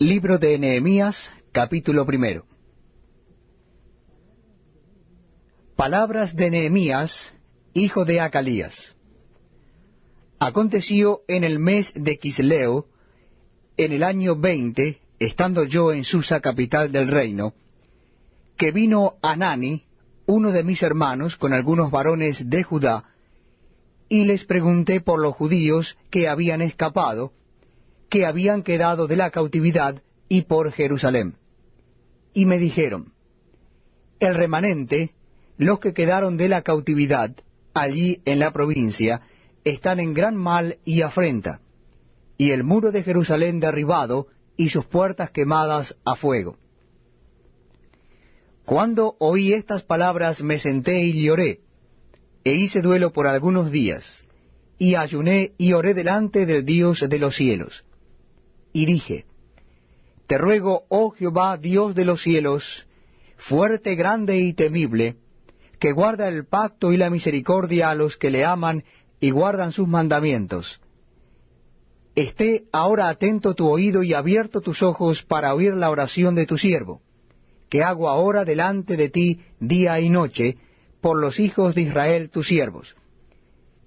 Libro de Nehemías, capítulo 1. Palabras de Nehemías, hijo de Acalías. Aconteció en el mes de Quisleo, en el año 20, estando yo en Susa, capital del reino, que vino Hanani, uno de mis hermanos, con algunos varones de Judá, y les pregunté por los judíos que habían escapado, que habían quedado de la cautividad, y por Jerusalén. Y me dijeron: el remanente, los que quedaron de la cautividad, allí en la provincia, están en gran mal y afrenta, y el muro de Jerusalén derribado, y sus puertas quemadas a fuego. Cuando oí estas palabras me senté y lloré, e hice duelo por algunos días, y ayuné y oré delante del Dios de los cielos. Y dije: te ruego, oh Jehová, Dios de los cielos, fuerte, grande y temible, que guarda el pacto y la misericordia a los que le aman y guardan sus mandamientos. Esté ahora atento tu oído y abierto tus ojos para oír la oración de tu siervo, que hago ahora delante de ti día y noche, por los hijos de Israel tus siervos.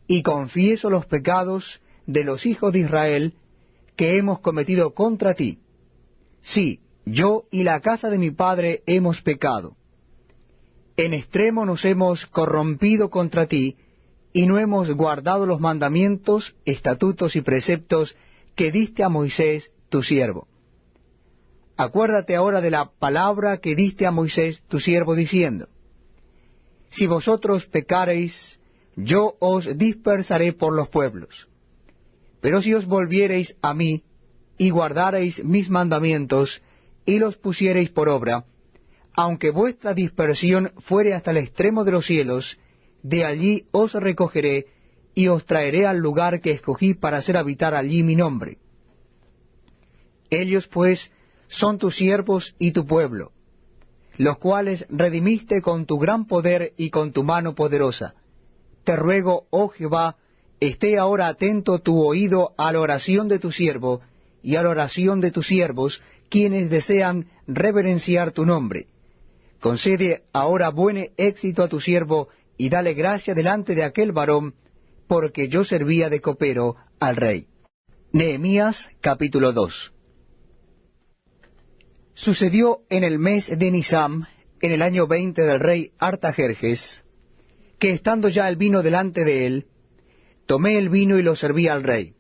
Y confieso los pecados de los hijos de Israel que hemos cometido contra ti. Sí, yo y la casa de mi padre hemos pecado. En extremo nos hemos corrompido contra ti, y no hemos guardado los mandamientos, estatutos y preceptos que diste a Moisés tu siervo. Acuérdate ahora de la palabra que diste a Moisés tu siervo, diciendo: si vosotros pecareis, yo os dispersaré por los pueblos. Pero si os volviereis a mí, y guardareis mis mandamientos, y los pusiereis por obra, aunque vuestra dispersión fuere hasta el extremo de los cielos, de allí os recogeré, y os traeré al lugar que escogí para hacer habitar allí mi nombre. Ellos pues son tus siervos y tu pueblo, los cuales redimiste con tu gran poder y con tu mano poderosa. Te ruego, oh Jehová, esté ahora atento tu oído a la oración de tu siervo, y a la oración de tus siervos, quienes desean reverenciar tu nombre. Concede ahora buen éxito a tu siervo, y dale gracia delante de aquel varón, porque yo servía de copero al rey. Nehemías capítulo 2. Sucedió en el mes de Nisam, en el año 20 del rey Artajerjes, que estando ya el vino delante de él, tomé el vino y lo serví al rey.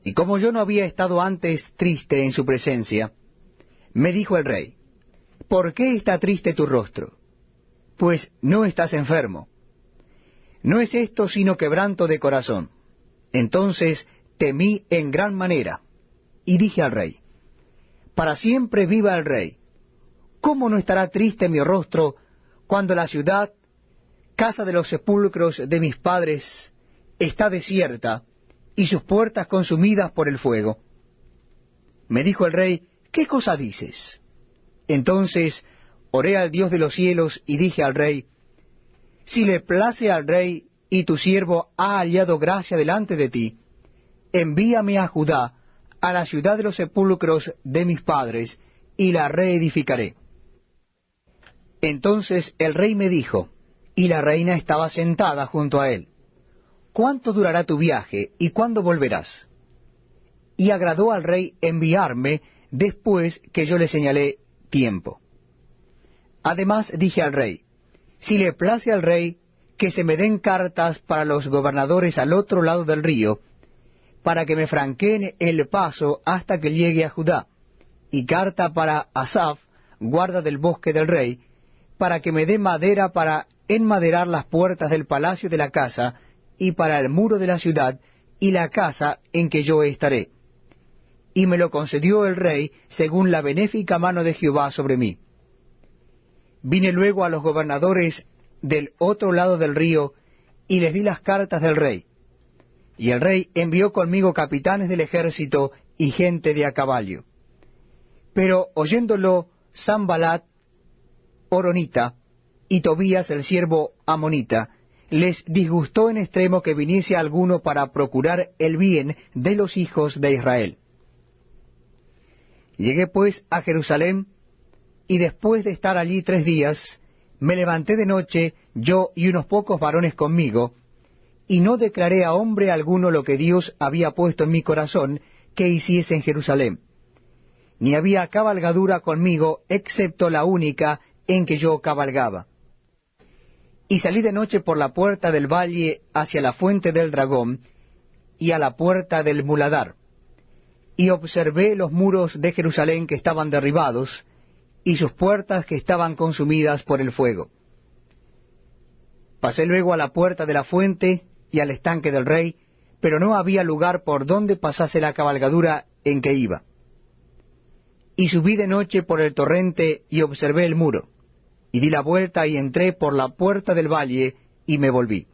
Y como yo no había estado antes triste en su presencia, me dijo el rey: ¿por qué está triste tu rostro? Pues no estás enfermo. No es esto sino quebranto de corazón. Entonces temí en gran manera, y dije al rey: para siempre viva el rey. ¿Cómo no estará triste mi rostro cuando la ciudad, casa de los sepulcros de mis padres, está desierta, y sus puertas consumidas por el fuego? Me dijo el rey: ¿qué cosa dices? Entonces oré al Dios de los cielos y dije al rey: si le place al rey y tu siervo ha hallado gracia delante de ti, envíame a Judá, a la ciudad de los sepulcros de mis padres, y la reedificaré. Entonces el rey me dijo, y la reina estaba sentada junto a él: ¿cuánto durará tu viaje, y cuándo volverás? Y agradó al rey enviarme después que yo le señalé tiempo. Además dije al rey: si le place al rey, que se me den cartas para los gobernadores al otro lado del río, para que me franqueen el paso hasta que llegue a Judá, y carta para Asaf, guarda del bosque del rey, para que me dé madera para enmaderar las puertas del palacio de la casa, y para el muro de la ciudad, y la casa en que yo estaré. Y me lo concedió el rey, según la benéfica mano de Jehová sobre mí. Vine luego a los gobernadores del otro lado del río, y les di las cartas del rey. Y el rey envió conmigo capitanes del ejército y gente de a caballo. Pero oyéndolo Sanballat horonita y Tobías el siervo amonita, les disgustó en extremo que viniese alguno para procurar el bien de los hijos de Israel. Llegué pues a Jerusalén, y después de estar allí 3 días, me levanté de noche, yo y unos pocos varones conmigo, y no declaré a hombre alguno lo que Dios había puesto en mi corazón que hiciese en Jerusalén. Ni había cabalgadura conmigo, excepto la única en que yo cabalgaba. Y salí de noche por la puerta del valle hacia la fuente del dragón, y a la puerta del muladar, y observé los muros de Jerusalén que estaban derribados, y sus puertas que estaban consumidas por el fuego. Pasé luego a la puerta de la fuente y al estanque del rey, pero no había lugar por donde pasase la cabalgadura en que iba. Y subí de noche por el torrente y observé el muro, y di la vuelta y entré por la puerta del valle y me volví.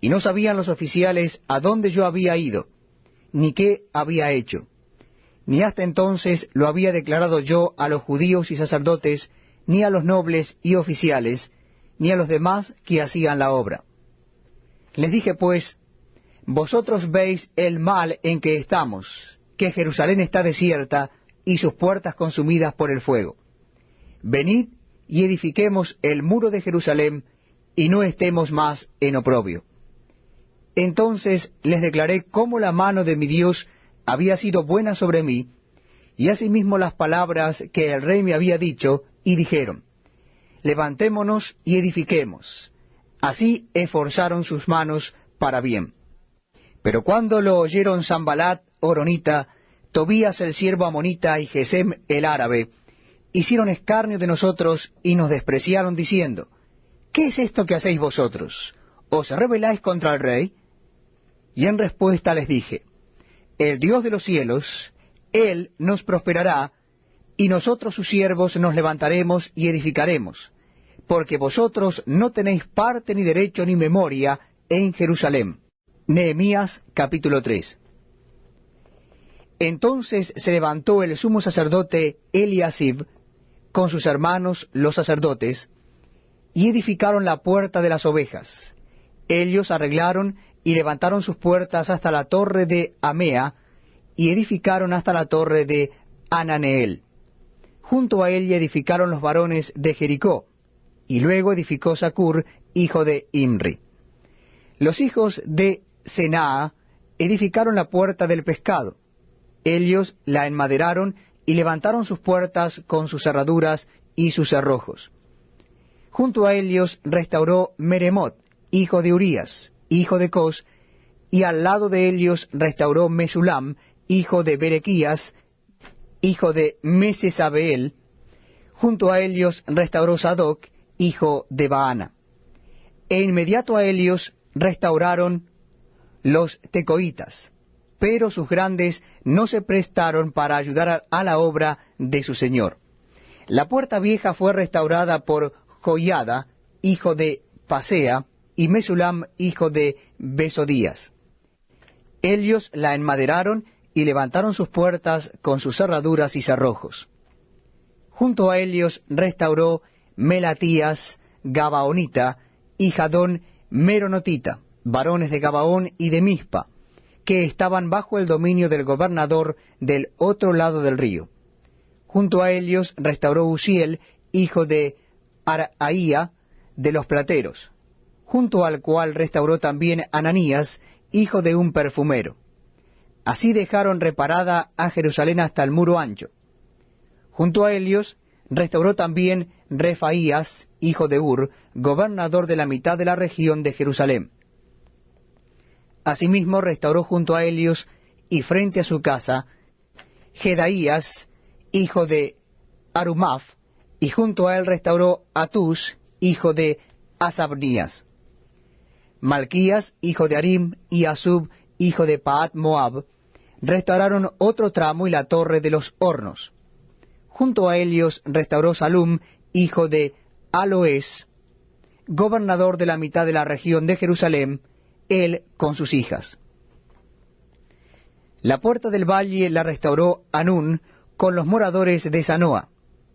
Y no sabían los oficiales a dónde yo había ido, ni qué había hecho, ni hasta entonces lo había declarado yo a los judíos y sacerdotes, ni a los nobles y oficiales, ni a los demás que hacían la obra. Les dije pues, vosotros veis el mal en que estamos, que Jerusalén está desierta y sus puertas consumidas por el fuego. Venid y edifiquemos el muro de Jerusalén, y no estemos más en oprobio. Entonces les declaré cómo la mano de mi Dios había sido buena sobre mí, y asimismo las palabras que el rey me había dicho, y dijeron, levantémonos y edifiquemos. Así esforzaron sus manos para bien. Pero cuando lo oyeron Sanballat horonita, Tobías el siervo amonita y Gesem el árabe, hicieron escarnio de nosotros y nos despreciaron diciendo, ¿qué es esto que hacéis vosotros? ¿Os rebeláis contra el rey? Y en respuesta les dije, el Dios de los cielos, Él nos prosperará, y nosotros sus siervos nos levantaremos y edificaremos, porque vosotros no tenéis parte ni derecho ni memoria en Jerusalén. Nehemías capítulo 3. Entonces se levantó el sumo sacerdote Eliasib con sus hermanos los sacerdotes, y edificaron la puerta de las ovejas. Ellos arreglaron y levantaron sus puertas hasta la torre de Amea, y edificaron hasta la torre de Ananeel. Junto a ella edificaron los varones de Jericó, y luego edificó Sacur, hijo de Imri. Los hijos de Senaa edificaron la puerta del pescado. Ellos la enmaderaron y levantaron sus puertas con sus cerraduras y sus cerrojos. Junto a ellos restauró Meremot, hijo de Urías, hijo de Cos, y al lado de ellos restauró Mesulam, hijo de Berequías, hijo de Mesesabeel. Junto a ellos restauró Sadoc, hijo de Baana. E inmediato a ellos restauraron los tecoitas, pero sus grandes no se prestaron para ayudar a la obra de su señor. La puerta vieja fue restaurada por Joiada, hijo de Pasea, y Mesulam, hijo de Besodías. Ellos la enmaderaron y levantaron sus puertas con sus cerraduras y cerrojos. Junto a ellos restauró Melatías, Gabaonita, y Jadón, Meronotita, varones de Gabaón y de Mizpa, que estaban bajo el dominio del gobernador del otro lado del río. Junto a ellos restauró Uziel, hijo de Araía, de los plateros, junto al cual restauró también Ananías, hijo de un perfumero. Así dejaron reparada a Jerusalén hasta el muro ancho. Junto a ellos restauró también Refaías, hijo de Ur, gobernador de la mitad de la región de Jerusalén. Asimismo restauró junto a ellos y frente a su casa Jedaías, hijo de Arumaf, y junto a él restauró Atus, hijo de Asabnías. Malquías, hijo de Arim, y Asub, hijo de Paat Moab, restauraron otro tramo y la torre de los hornos. Junto a ellos restauró Salum, hijo de Aloes, gobernador de la mitad de la región de Jerusalén, él con sus hijas. La puerta del valle la restauró Anún con los moradores de Zanoa.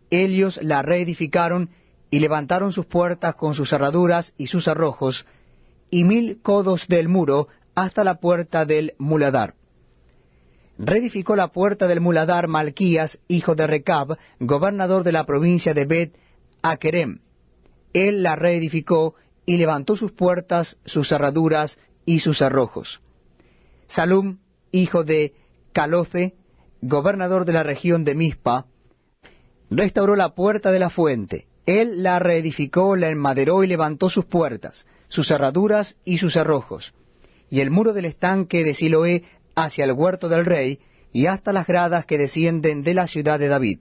Ellos la reedificaron y levantaron sus puertas con sus cerraduras y sus cerrojos, y 1000 codos del muro hasta la puerta del muladar. reedificó la puerta del muladar Malquías, hijo de Recab, gobernador de la provincia de Bet-Akerem. Él la reedificó y levantó sus puertas, sus cerraduras y sus cerrojos. Salum, hijo de Caloce, gobernador de la región de Mizpa, restauró la puerta de la fuente. Él la reedificó, la enmaderó y levantó sus puertas, sus cerraduras y sus cerrojos, y el muro del estanque de Siloé hacia el huerto del rey, y hasta las gradas que descienden de la ciudad de David.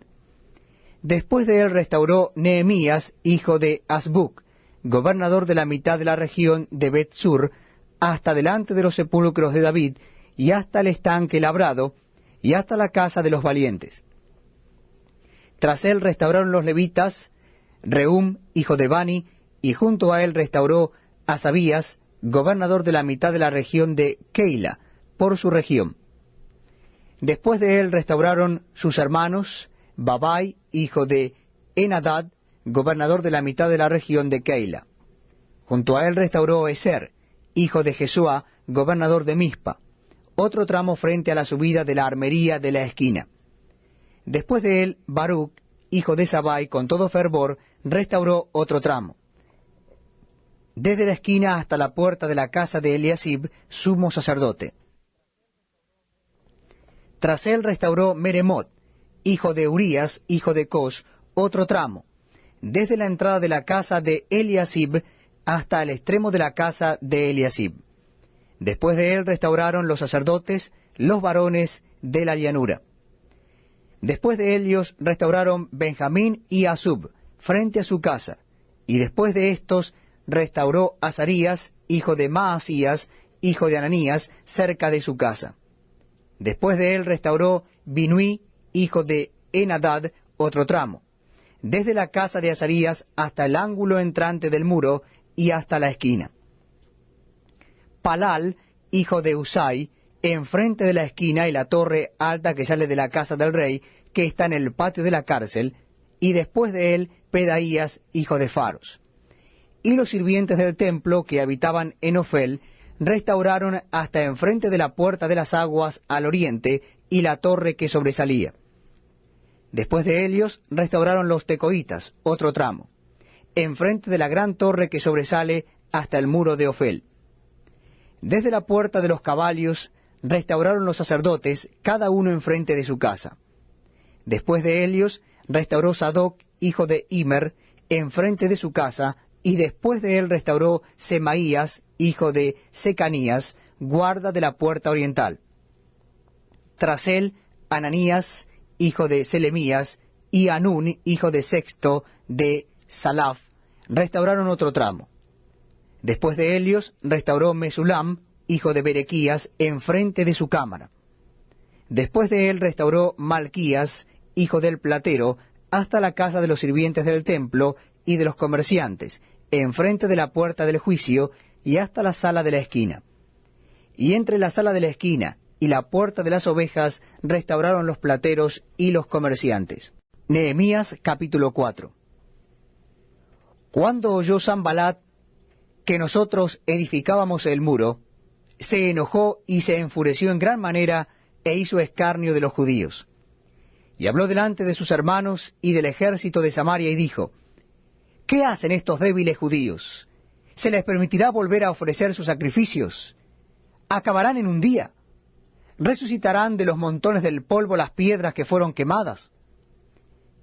Después de él restauró Nehemías, hijo de Asbuc, gobernador de la mitad de la región de Bet-Sur, hasta delante de los sepulcros de David, y hasta el estanque labrado, y hasta la casa de los valientes. Tras él restauraron los levitas, Rehum, hijo de Bani, y junto a él restauró Asabías, gobernador de la mitad de la región de Keila, por su región. Después de él restauraron sus hermanos, Babai, hijo de Enadad, gobernador de la mitad de la región de Keila. Junto a él restauró Eser, hijo de Jesúa, gobernador de Mizpa, otro tramo frente a la subida de la armería de la esquina. Después de él, Baruch, hijo de Sabai, con todo fervor, restauró otro tramo, desde la esquina hasta la puerta de la casa de Eliasib, sumo sacerdote. Tras él restauró Meremot, hijo de Urías, hijo de Cos, otro tramo, desde la entrada de la casa de Eliasib hasta el extremo de la casa de Eliasib. Después de él restauraron los sacerdotes, los varones de la llanura. Después de ellos restauraron Benjamín y Asub, frente a su casa, y después de estos restauró Azarías, hijo de Maasías, hijo de Ananías, cerca de su casa. Después de él restauró Binui, hijo de Enadad, otro tramo, desde la casa de Azarías hasta el ángulo entrante del muro y hasta la esquina. Palal, hijo de Usai, enfrente de la esquina y la torre alta que sale de la casa del rey, que está en el patio de la cárcel, y después de él Pedaías, hijo de Faros. Y los sirvientes del templo que habitaban en Ofel restauraron hasta enfrente de la puerta de las aguas al oriente y la torre que sobresalía. Después de ellos restauraron los tecoitas, otro tramo, enfrente de la gran torre que sobresale hasta el muro de Ofel. Desde la puerta de los caballos restauraron los sacerdotes, cada uno enfrente de su casa. Después de ellos restauró Sadoc, hijo de Immer, enfrente de su casa, y después de él restauró Semaías, hijo de Secanías, guarda de la puerta oriental. Tras él, Ananías, hijo de Selemías, y Anún, hijo de Sexto, de Salaf, restauraron otro tramo. Después de ellos restauró Mesulam, hijo de Berequías, enfrente de su cámara. Después de él restauró Malquías, hijo del platero, hasta la casa de los sirvientes del templo y de los comerciantes, enfrente de la puerta del juicio y hasta la sala de la esquina. Y entre la sala de la esquina y la puerta de las ovejas restauraron los plateros y los comerciantes. Nehemías capítulo 4. Cuando oyó Sanbalat que nosotros edificábamos el muro, se enojó y se enfureció en gran manera e hizo escarnio de los judíos. Y habló delante de sus hermanos y del ejército de Samaria y dijo: ¿Qué hacen estos débiles judíos? ¿Se les permitirá volver a ofrecer sus sacrificios? ¿Acabarán en un día? ¿Resucitarán de los montones del polvo las piedras que fueron quemadas?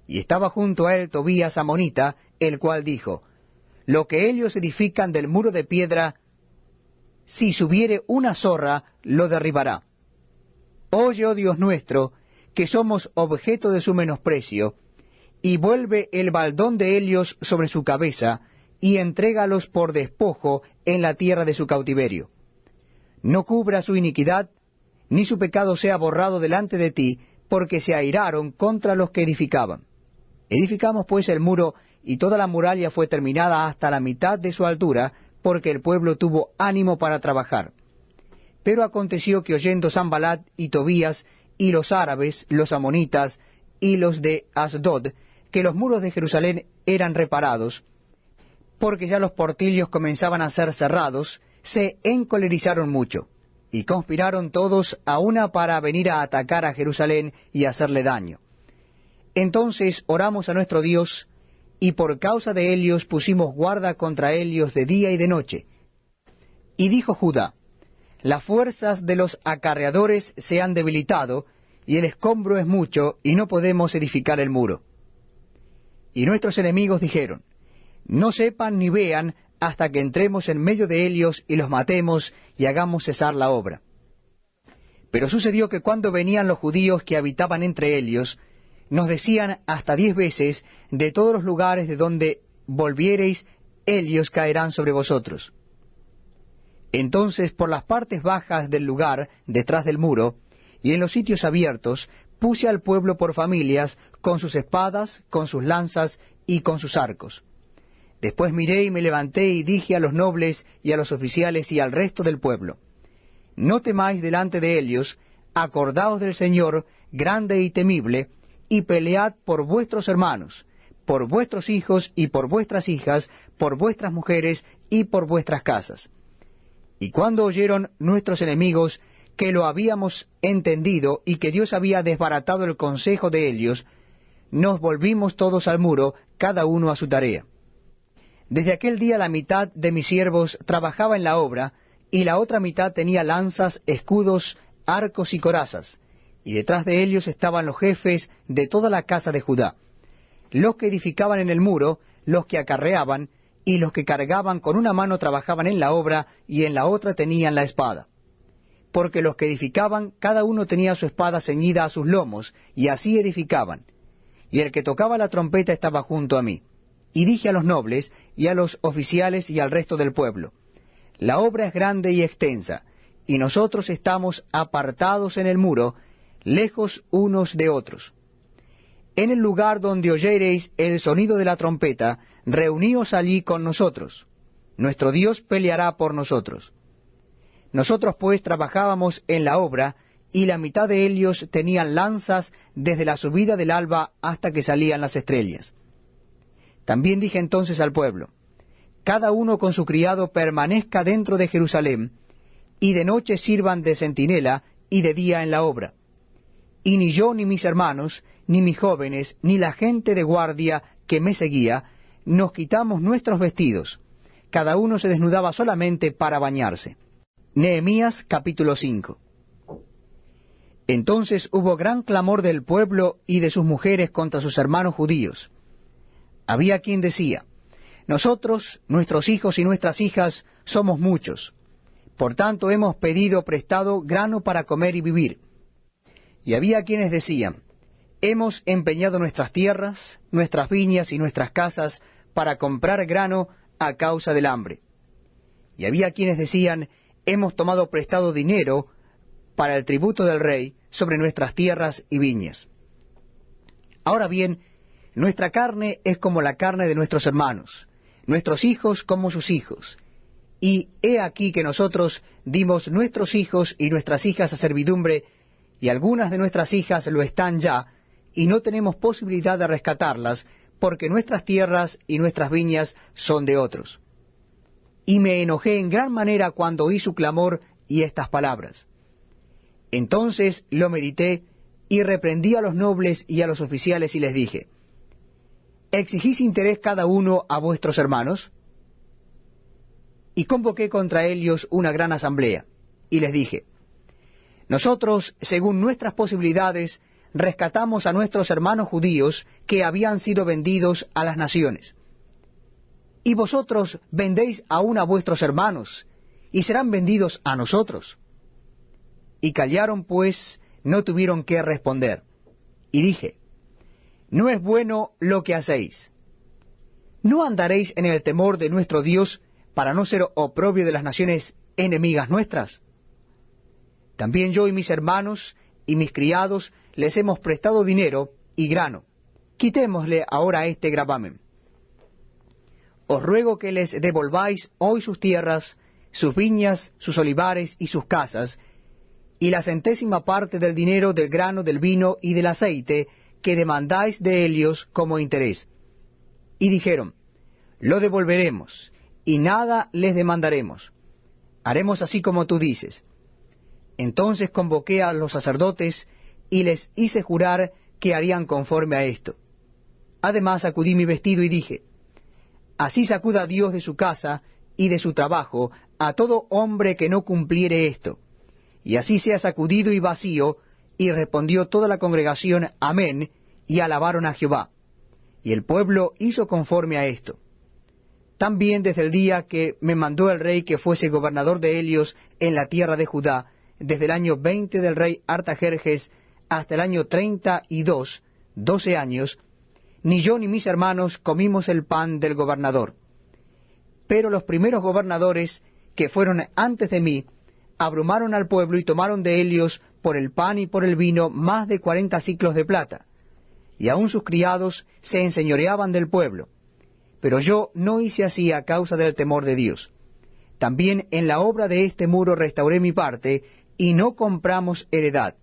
Y estaba junto a él Tobías amonita, el cual dijo: Lo que ellos edifican del muro de piedra, si subiere una zorra, lo derribará. Oye, oh Dios nuestro, que somos objeto de su menosprecio, y vuelve el baldón de ellos sobre su cabeza, y entrégalos por despojo en la tierra de su cautiverio. No cubra su iniquidad, ni su pecado sea borrado delante de ti, porque se airaron contra los que edificaban. Edificamos pues el muro, y toda la muralla fue terminada hasta la mitad de su altura, porque el pueblo tuvo ánimo para trabajar. Pero aconteció que oyendo Sanbalat y Tobías, y los árabes, los amonitas, y los de Asdod, que los muros de Jerusalén eran reparados, porque ya los portillos comenzaban a ser cerrados, se encolerizaron mucho. y conspiraron todos a una para venir a atacar a Jerusalén y hacerle daño. Entonces oramos a nuestro Dios, y por causa de ellos pusimos guarda contra ellos de día y de noche. Y dijo Judá: las fuerzas de los acarreadores se han debilitado, y el escombro es mucho, y no podemos edificar el muro. Y nuestros enemigos dijeron: no sepan ni vean hasta que entremos en medio de ellos y los matemos y hagamos cesar la obra. Pero sucedió que cuando venían los judíos que habitaban entre ellos, nos decían hasta 10 veces: de todos los lugares de donde volviereis, ellos caerán sobre vosotros. Entonces por las partes bajas del lugar, detrás del muro, y en los sitios abiertos, puse al pueblo por familias, con sus espadas, con sus lanzas y con sus arcos. Después miré y me levanté y dije a los nobles y a los oficiales y al resto del pueblo: no temáis delante de ellos, acordaos del Señor, grande y temible, y pelead por vuestros hermanos, por vuestros hijos y por vuestras hijas, por vuestras mujeres y por vuestras casas. Y cuando oyeron nuestros enemigos que lo habíamos entendido y que Dios había desbaratado el consejo de ellos, nos volvimos todos al muro, cada uno a su tarea. Desde aquel día la mitad de mis siervos trabajaba en la obra, y la otra mitad tenía lanzas, escudos, arcos y corazas, y detrás de ellos estaban los jefes de toda la casa de Judá, los que edificaban en el muro, los que acarreaban, y los que cargaban con una mano trabajaban en la obra, y en la otra tenían la espada. Porque los que edificaban, cada uno tenía su espada ceñida a sus lomos, y así edificaban. Y el que tocaba la trompeta estaba junto a mí. Y dije a los nobles, y a los oficiales, y al resto del pueblo: la obra es grande y extensa, y nosotros estamos apartados en el muro, lejos unos de otros. En el lugar donde oyereis el sonido de la trompeta, reuníos allí con nosotros. Nuestro Dios peleará por nosotros. Nosotros pues trabajábamos en la obra, y la mitad de ellos tenían lanzas desde la subida del alba hasta que salían las estrellas. También dije entonces al pueblo: cada uno con su criado permanezca dentro de Jerusalén, y de noche sirvan de centinela, y de día en la obra. Y ni yo, ni mis hermanos, ni mis jóvenes, ni la gente de guardia que me seguía, nos quitamos nuestros vestidos. Cada uno se desnudaba solamente para bañarse. Nehemías capítulo 5. Entonces hubo gran clamor del pueblo y de sus mujeres contra sus hermanos judíos. Había quien decía: nosotros, nuestros hijos y nuestras hijas, somos muchos. Por tanto hemos pedido prestado grano para comer y vivir. Y había quienes decían: hemos empeñado nuestras tierras, nuestras viñas y nuestras casas para comprar grano a causa del hambre. Y había quienes decían: hemos tomado prestado dinero para el tributo del rey sobre nuestras tierras y viñas. Ahora bien, nuestra carne es como la carne de nuestros hermanos, nuestros hijos como sus hijos. Y he aquí que nosotros dimos nuestros hijos y nuestras hijas a servidumbre, y algunas de nuestras hijas lo están ya, y no tenemos posibilidad de rescatarlas, porque nuestras tierras y nuestras viñas son de otros. Y me enojé en gran manera cuando oí su clamor y estas palabras. Entonces lo medité, y reprendí a los nobles y a los oficiales, y les dije: ¿exigís interés cada uno a vuestros hermanos? Y convoqué contra ellos una gran asamblea, y les dije: nosotros, según nuestras posibilidades, rescatamos a nuestros hermanos judíos que habían sido vendidos a las naciones. Y vosotros vendéis aún a vuestros hermanos, y serán vendidos a nosotros. Y callaron, pues no tuvieron qué responder. Y dije: no es bueno lo que hacéis. ¿No andaréis en el temor de nuestro Dios para no ser oprobio de las naciones enemigas nuestras? También yo y mis hermanos y mis criados les hemos prestado dinero y grano. Quitémosle ahora este gravamen. Os ruego que les devolváis hoy sus tierras, sus viñas, sus olivares y sus casas, y la centésima parte del dinero, del grano, del vino y del aceite que demandáis de ellos como interés. Y dijeron: lo devolveremos, y nada les demandaremos. Haremos así como tú dices. Entonces convoqué a los sacerdotes y les hice jurar que harían conforme a esto. Además sacudí mi vestido y dije, así sacuda Dios de su casa y de su trabajo a todo hombre que no cumpliere esto. Y así sea sacudido y vacío. Y respondió toda la congregación, amén, y alabaron a Jehová. Y el pueblo hizo conforme a esto. También desde el día que me mandó el rey que fuese gobernador de Helios en la tierra de Judá, desde el año 20 del rey Artajerjes hasta el año 32, 12 años, ni yo ni mis hermanos comimos el pan del gobernador. Pero los primeros gobernadores que fueron antes de mí, abrumaron al pueblo y tomaron de Helios por el pan y por el vino más de 40 siclos de plata, y aun sus criados se enseñoreaban del pueblo. Pero yo no hice así a causa del temor de Dios. También en la obra de este muro restauré mi parte, y no compramos heredad.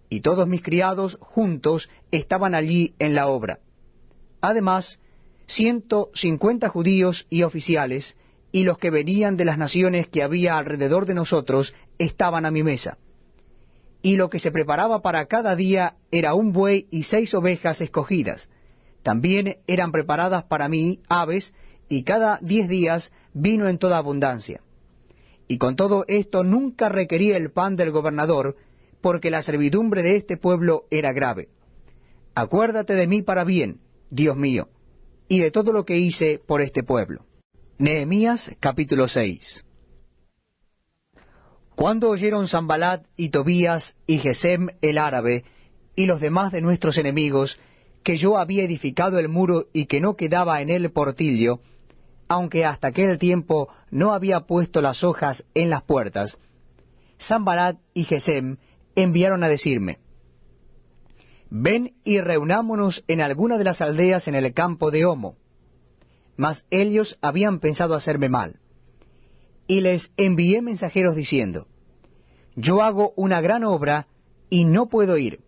Y todos mis criados juntos estaban allí en la obra. Además, 150 judíos y oficiales, y los que venían de las naciones que había alrededor de nosotros, estaban a mi mesa. Y lo que se preparaba para cada día era un buey y 6 ovejas escogidas. También eran preparadas para mí aves, y cada 10 días vino en toda abundancia. Y con todo esto nunca requería el pan del gobernador, porque la servidumbre de este pueblo era grave. Acuérdate de mí para bien, Dios mío, y de todo lo que hice por este pueblo. Nehemías capítulo 6. Cuando oyeron Sanballat y Tobías y Gesem el árabe y los demás de nuestros enemigos que yo había edificado el muro y que no quedaba en él portillo, aunque hasta aquel tiempo no había puesto las hojas en las puertas, Sanballat y Gesem enviaron a decirme, ven y reunámonos en alguna de las aldeas en el campo de Homo. Mas ellos habían pensado hacerme mal. Y les envié mensajeros diciendo, yo hago una gran obra y no puedo ir,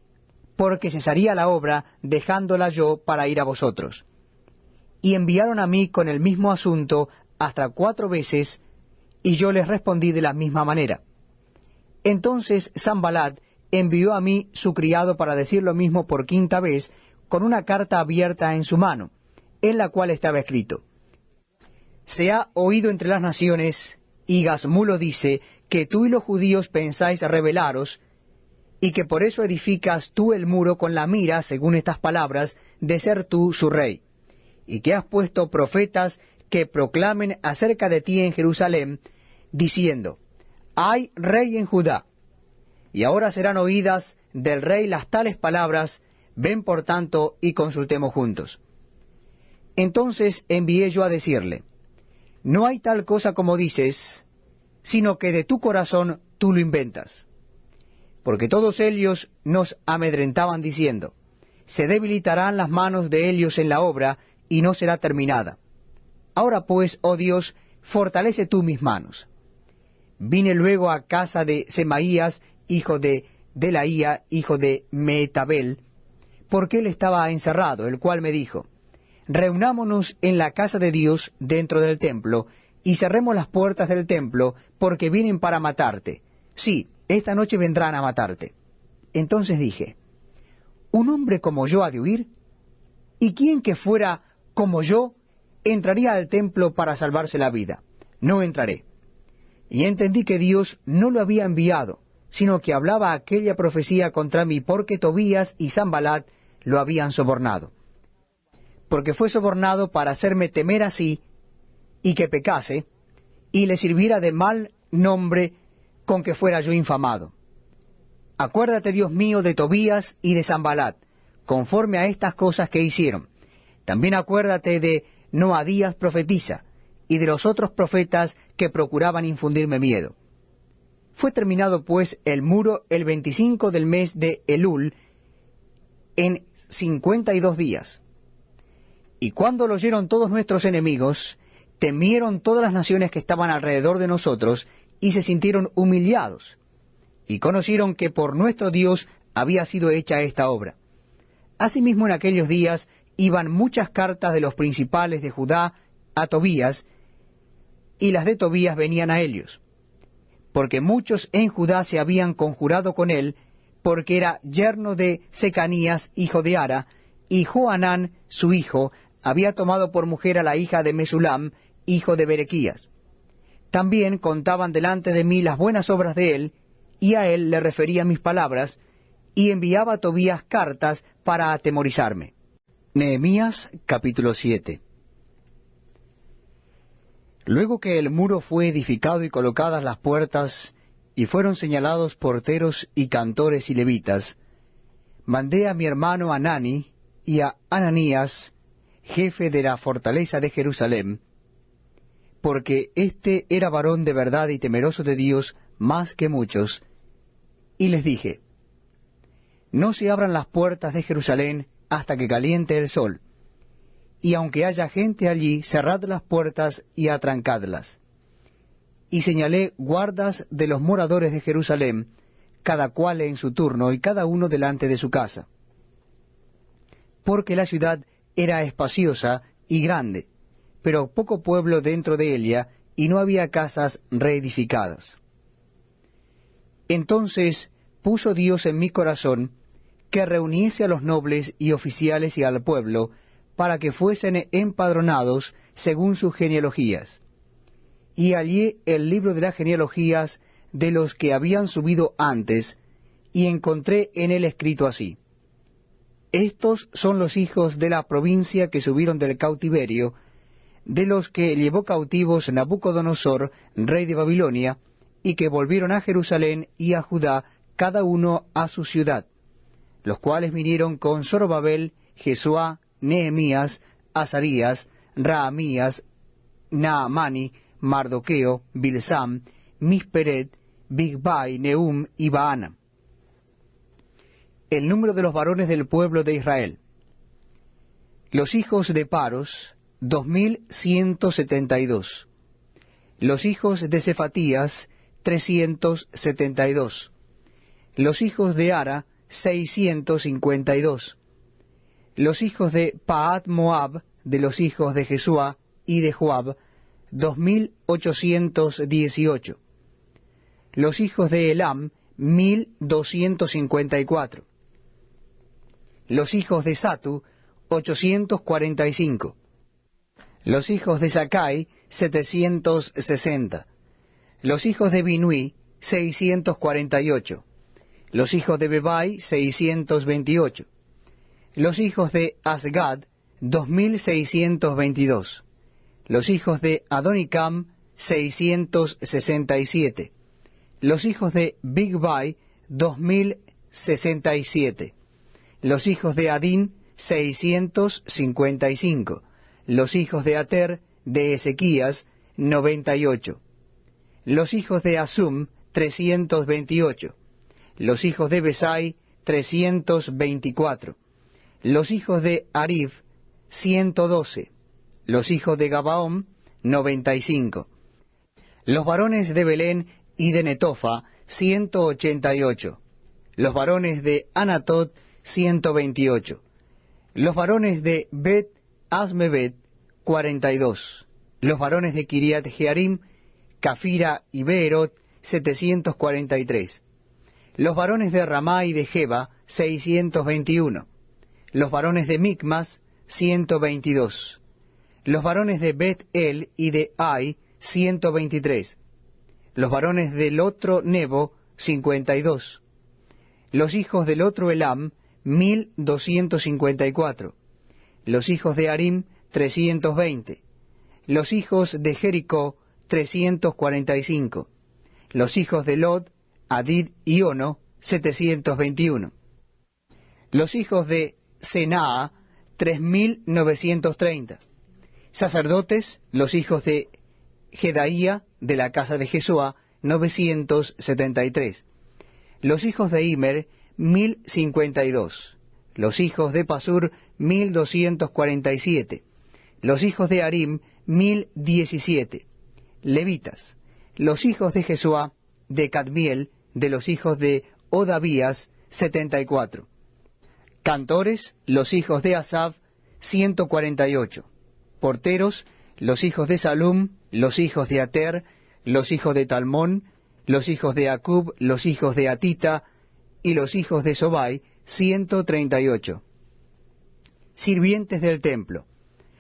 porque cesaría la obra dejándola yo para ir a vosotros. Y enviaron a mí con el mismo asunto hasta 4 veces, y yo les respondí de la misma manera. Entonces Sanballat envió a mí su criado para decir lo mismo por 5ª vez, con una carta abierta en su mano, en la cual estaba escrito, se ha oído entre las naciones, y Gasmulo dice, que tú y los judíos pensáis rebelaros, y que por eso edificas tú el muro con la mira, según estas palabras, de ser tú su rey, y que has puesto profetas que proclamen acerca de ti en Jerusalén, diciendo, hay rey en Judá. Y ahora serán oídas del rey las tales palabras, ven por tanto y consultemos juntos. Entonces envié yo a decirle, no hay tal cosa como dices, sino que de tu corazón tú lo inventas. Porque todos ellos nos amedrentaban diciendo, se debilitarán las manos de ellos en la obra, y no será terminada. Ahora pues, oh Dios, fortalece tú mis manos. Vine luego a casa de Semaías, hijo de Delaía, hijo de Mehetabel, porque él estaba encerrado, el cual me dijo, reunámonos en la casa de Dios dentro del templo, y cerremos las puertas del templo, porque vienen para matarte. Sí, esta noche vendrán a matarte. Entonces dije, ¿un hombre como yo ha de huir? ¿Y quién que fuera como yo entraría al templo para salvarse la vida? No entraré. Y entendí que Dios no lo había enviado, sino que hablaba aquella profecía contra mí, porque Tobías y Sanballat lo habían sobornado. Porque fue sobornado para hacerme temer así, y que pecase, y le sirviera de mal nombre con que fuera yo infamado. Acuérdate, Dios mío, de Tobías y de Sanballat, conforme a estas cosas que hicieron. También acuérdate de Noadías profetisa, y de los otros profetas que procuraban infundirme miedo. Fue terminado pues el muro el 25 del mes de Elul, en 52 días. Y cuando lo oyeron todos nuestros enemigos, temieron todas las naciones que estaban alrededor de nosotros, y se sintieron humillados, y conocieron que por nuestro Dios había sido hecha esta obra. Asimismo en aquellos días iban muchas cartas de los principales de Judá a Tobías, y las de Tobías venían a ellos. porque muchos en Judá se habían conjurado con él, porque era yerno de Secanías, hijo de Ara, y Johanán, su hijo, había tomado por mujer a la hija de Mesulam, hijo de Berequías. También contaban delante de mí las buenas obras de él, y a él le refería mis palabras, y enviaba a Tobías cartas para atemorizarme. Nehemías capítulo 7. Luego que el muro fue edificado y colocadas las puertas, y fueron señalados porteros y cantores y levitas, mandé a mi hermano Hanani y a Ananías, jefe de la fortaleza de Jerusalén, porque éste era varón de verdad y temeroso de Dios más que muchos, y les dije, no se abran las puertas de Jerusalén hasta que caliente el sol, y aunque haya gente allí, cerrad las puertas y atrancadlas. Y señalé guardas de los moradores de Jerusalén, cada cual en su turno y cada uno delante de su casa. Porque la ciudad era espaciosa y grande, pero poco pueblo dentro de ella, y no había casas reedificadas. Entonces puso Dios en mi corazón que reuniese a los nobles y oficiales y al pueblo, para que fuesen empadronados según sus genealogías. Y hallé el libro de las genealogías de los que habían subido antes, y encontré en él escrito así: estos son los hijos de la provincia que subieron del cautiverio, de los que llevó cautivos Nabucodonosor, rey de Babilonia, y que volvieron a Jerusalén y a Judá, cada uno a su ciudad, los cuales vinieron con Zorobabel, Jesuá, Nehemías, Azarías, Raamías, Naamani, Mardoqueo, Bilsam, Misperet, Bigbai, Nehum y Baana. El número de los varones del pueblo de Israel. Los hijos de Paros, 2172. Los hijos de Cefatías, 372. Los hijos de Ara, 652. Los hijos de Pahat Moab, de los hijos de Jesuá y de Joab, 2818. Los hijos de Elam, 1254. Los hijos de Satu, 845. Los hijos de Sakai, 760. Los hijos de Binui, 648. Los hijos de Bebai, 628. Los hijos de Asgad, 2622. Los hijos de Adonicam, 667. Los hijos de Bigbai, 2067. Los hijos de Adín, 655. Los hijos de Ater, de Ezequías, 98. Los hijos de Asum, 328. Los hijos de Besai, 324. Los hijos de Arif, 112. Los hijos de Gabaón, 95. Los varones de Belén y de Netofa, 188. Los varones de Anatot, 128. Los varones de Bet Asmebet, 42. Los varones de Kiriat Jearim, Cafira y Beerot, 743. Los varones de Ramá y de Geba, 621. Los varones de Micmas, 122. Los varones de Bet-El y de Ai, 123. Los varones del otro Nebo, 52. Los hijos del otro Elam, 1254. Los hijos de Arim, 320. Los hijos de Jericó, 345. Los hijos de Lod, Hadid y Ono, 721. Los hijos de Senaa, 3930. Sacerdotes, los hijos de Jedaía, de la casa de Jesuá, 973. Los hijos de Imer, 1052. Los hijos de Pasur, 1247. Los hijos de Arim, 1017. Levitas. Los hijos de Jesuá, de Cadmiel, de los hijos de Odavías, 74. Cantores, los hijos de Asaf, 148. Porteros, los hijos de Salum, los hijos de Ater, los hijos de Talmón, los hijos de Acub, los hijos de Atita, y los hijos de Sobai, 138. Sirvientes del templo,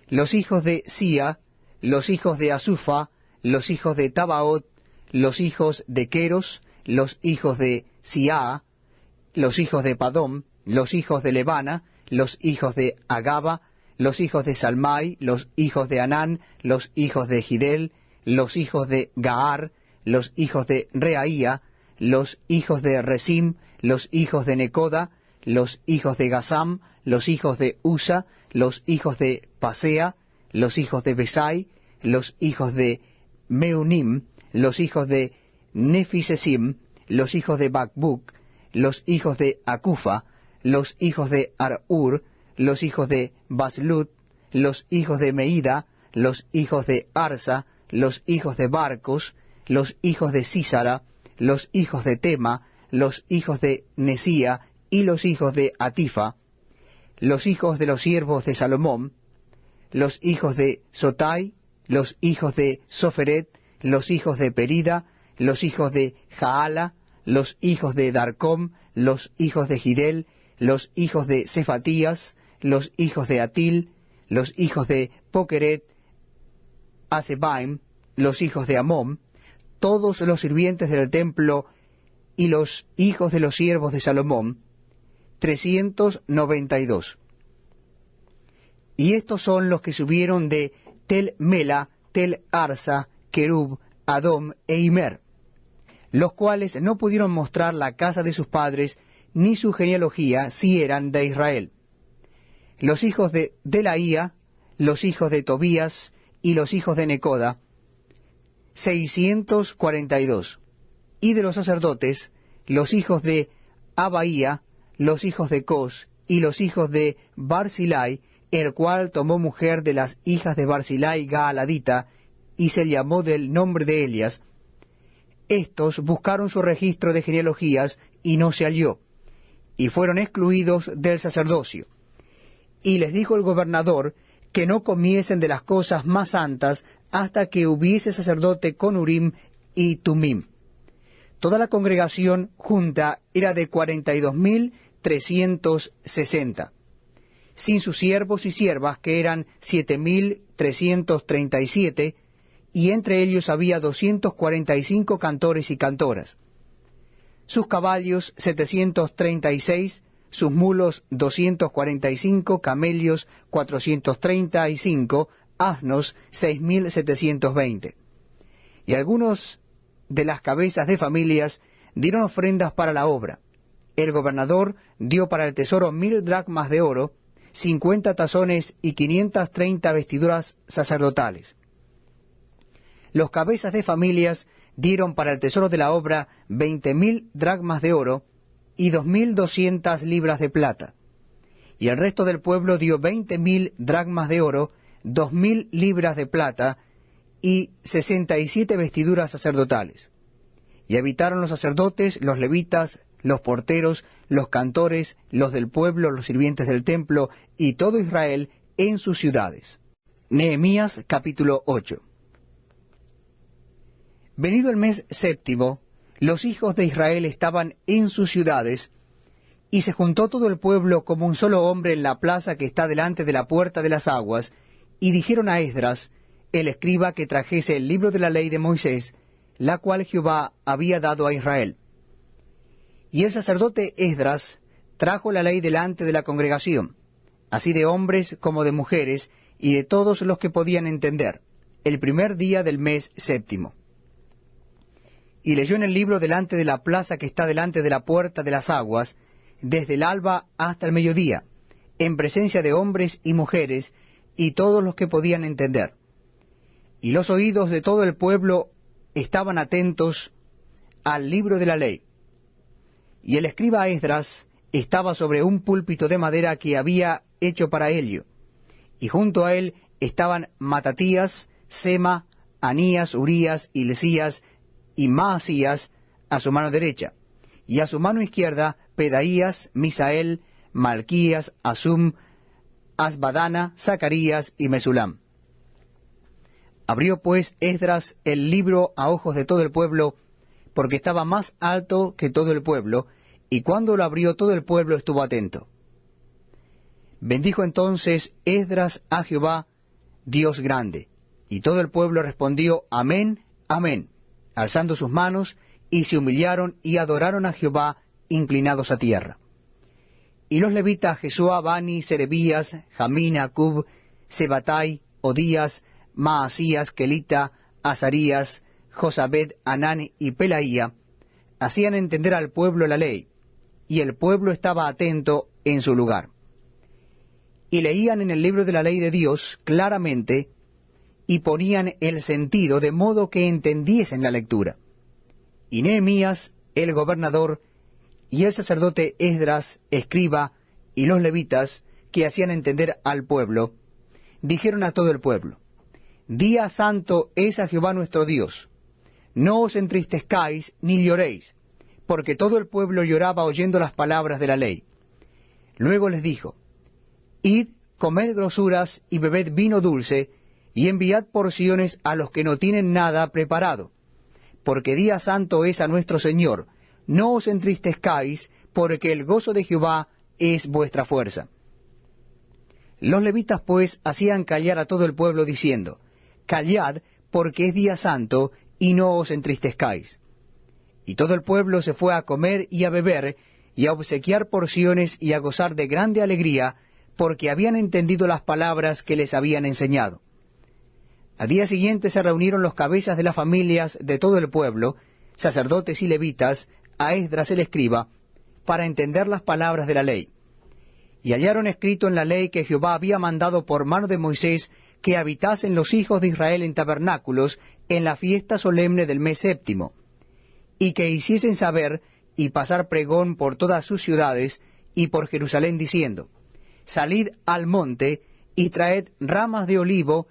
los hijos de Sia, los hijos de Asufa, los hijos de Tabaot, los hijos de Queros, los hijos de Siaa, los hijos de Padom, los hijos de Lebana, los hijos de Agaba, los hijos de Salmai, los hijos de Anán, los hijos de Gidel, los hijos de Gaar, los hijos de Reaía, los hijos de Resim, los hijos de Necoda, los hijos de Gasam, los hijos de Usa, los hijos de Pasea, los hijos de Besai, los hijos de Meunim, los hijos de Nefisesim, los hijos de Bakbuk, los hijos de Acufa, los hijos de Arur, los hijos de Baslut, los hijos de Meida, los hijos de Arsa, los hijos de Barcos, los hijos de Sísara, los hijos de Tema, los hijos de Nesía y los hijos de Atifa, los hijos de los siervos de Salomón, los hijos de Sotai, los hijos de Soferet, los hijos de Perida, los hijos de Jaala, los hijos de Darcom, los hijos de Gidel, los hijos de Cefatías, los hijos de Atil, los hijos de Pokeret, Asebaim, los hijos de Amón, todos los sirvientes del templo y los hijos de los siervos de Salomón, 392. Y estos son los que subieron de Tel Mela, Tel Arsa, Kerub, Adom e Imer, los cuales no pudieron mostrar la casa de sus padres ni su genealogía si eran de Israel. Los hijos de Delaía, los hijos de Tobías y los hijos de Necoda, 642. Y de los sacerdotes, los hijos de Abaía, los hijos de Cos y los hijos de Barzilai, el cual tomó mujer de las hijas de Barzilai Gaaladita, y se llamó del nombre de Elias. Estos buscaron su registro de genealogías, y no se halló, y fueron excluidos del sacerdocio. Y les dijo el gobernador que no comiesen de las cosas más santas hasta que hubiese sacerdote con Urim y Tumim. Toda la congregación junta era de 42.360, sin sus siervos y siervas, que eran 7.337, y entre ellos había 245 cantores y cantoras. Sus caballos 736, sus mulos 245, camellos 435, asnos 6.720. Y algunos de las cabezas de familias dieron ofrendas para la obra. El gobernador dio para el tesoro 1,000 dracmas de oro, 50 tazones y 530 vestiduras sacerdotales. Los cabezas de familias dieron para el tesoro de la obra 20,000 dracmas de oro y 2,200 libras de plata. Y el resto del pueblo dio 20,000 dracmas de oro, 2,000 libras de plata y 67 vestiduras sacerdotales. Y habitaron los sacerdotes, los levitas, los porteros, los cantores, los del pueblo, los sirvientes del templo y todo Israel en sus ciudades. Nehemías capítulo 8. Venido el mes séptimo, los hijos de Israel estaban en sus ciudades, y se juntó todo el pueblo como un solo hombre en la plaza que está delante de la puerta de las aguas, y dijeron a Esdras, el escriba, que trajese el libro de la ley de Moisés, la cual Jehová había dado a Israel. Y el sacerdote Esdras trajo la ley delante de la congregación, así de hombres como de mujeres, y de todos los que podían entender, el primer día del mes séptimo. Y leyó en el libro delante de la plaza que está delante de la puerta de las aguas, desde el alba hasta el mediodía, en presencia de hombres y mujeres, y todos los que podían entender. Y los oídos de todo el pueblo estaban atentos al libro de la ley. Y el escriba Esdras estaba sobre un púlpito de madera que había hecho para ello, y junto a él estaban Matatías, Sema, Anías, Urías, Hilcías y Maasías a su mano derecha, y a su mano izquierda Pedaías, Misael, Malquías, Asum, Asbadana, Zacarías y Mesulam. Abrió pues Esdras el libro a ojos de todo el pueblo, porque estaba más alto que todo el pueblo, y cuando lo abrió todo el pueblo estuvo atento. Bendijo entonces Esdras a Jehová, Dios grande, y todo el pueblo respondió, Amén, Amén, alzando sus manos, y se humillaron y adoraron a Jehová, inclinados a tierra. Y los levitas Jesúa, Bani, Serebías, Jamín, Acub, Sebatai, Odías, Maasías, Kelita, Azarías, Josabed, Anán y Pelaía, hacían entender al pueblo la ley, y el pueblo estaba atento en su lugar. Y leían en el libro de la ley de Dios claramente, y ponían el sentido de modo que entendiesen la lectura. Y Nehemías, el gobernador, y el sacerdote Esdras, escriba, y los levitas, que hacían entender al pueblo, dijeron a todo el pueblo, Día santo es a Jehová nuestro Dios. No os entristezcáis ni lloréis, porque todo el pueblo lloraba oyendo las palabras de la ley. Luego les dijo, Id, comed grosuras y bebed vino dulce, y enviad porciones a los que no tienen nada preparado, porque día santo es a nuestro Señor. No os entristezcáis, porque el gozo de Jehová es vuestra fuerza. Los levitas pues hacían callar a todo el pueblo diciendo, Callad, porque es día santo, y no os entristezcáis. Y todo el pueblo se fue a comer y a beber, y a obsequiar porciones y a gozar de grande alegría, porque habían entendido las palabras que les habían enseñado. Al día siguiente se reunieron los cabezas de las familias de todo el pueblo, sacerdotes y levitas, a Esdras el escriba, para entender las palabras de la ley. Y hallaron escrito en la ley que Jehová había mandado por mano de Moisés que habitasen los hijos de Israel en tabernáculos en la fiesta solemne del mes séptimo, y que hiciesen saber y pasar pregón por todas sus ciudades y por Jerusalén, diciendo, Salid al monte y traed ramas de olivo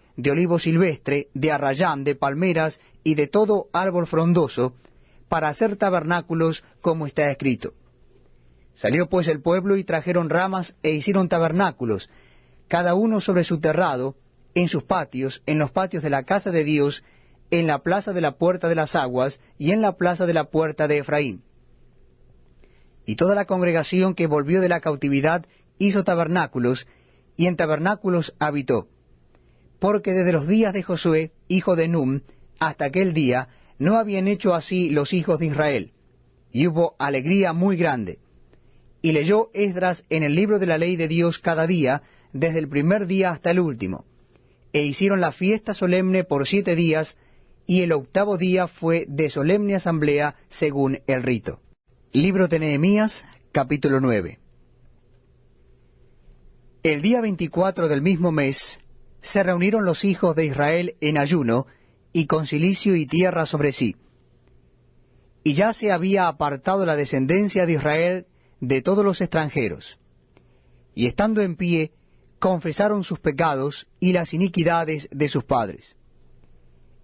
silvestre, de arrayán, de palmeras y de todo árbol frondoso, para hacer tabernáculos como está escrito. Salió pues el pueblo y trajeron ramas e hicieron tabernáculos, cada uno sobre su terrado, en sus patios, en los patios de la casa de Dios, en la plaza de la puerta de las aguas y en la plaza de la puerta de Efraín. Y toda la congregación que volvió de la cautividad hizo tabernáculos, y en tabernáculos habitó. Porque desde los días de Josué, hijo de Num, hasta aquel día, no habían hecho así los hijos de Israel, y hubo alegría muy grande. Y leyó Esdras en el libro de la ley de Dios cada día, desde el primer día hasta el último. E hicieron la fiesta solemne por 7 días, y el 8º día fue de solemne asamblea según el rito. Libro de Nehemías, capítulo 9. El día 24 del mismo mes se reunieron los hijos de Israel en ayuno, y con cilicio y tierra sobre sí. Y ya se había apartado la descendencia de Israel de todos los extranjeros. Y estando en pie, confesaron sus pecados y las iniquidades de sus padres.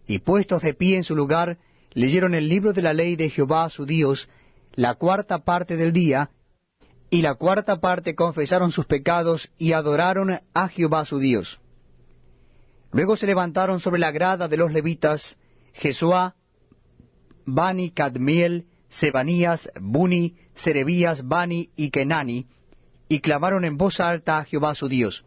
Y puestos de pie en su lugar, leyeron el libro de la ley de Jehová su Dios, la 4ª parte del día, y la 4ª parte confesaron sus pecados y adoraron a Jehová su Dios. Luego se levantaron sobre la grada de los levitas, Jesúa, Bani, Cadmiel, Sebanías, Buni, Serebías, Bani y Kenani, y clamaron en voz alta a Jehová su Dios.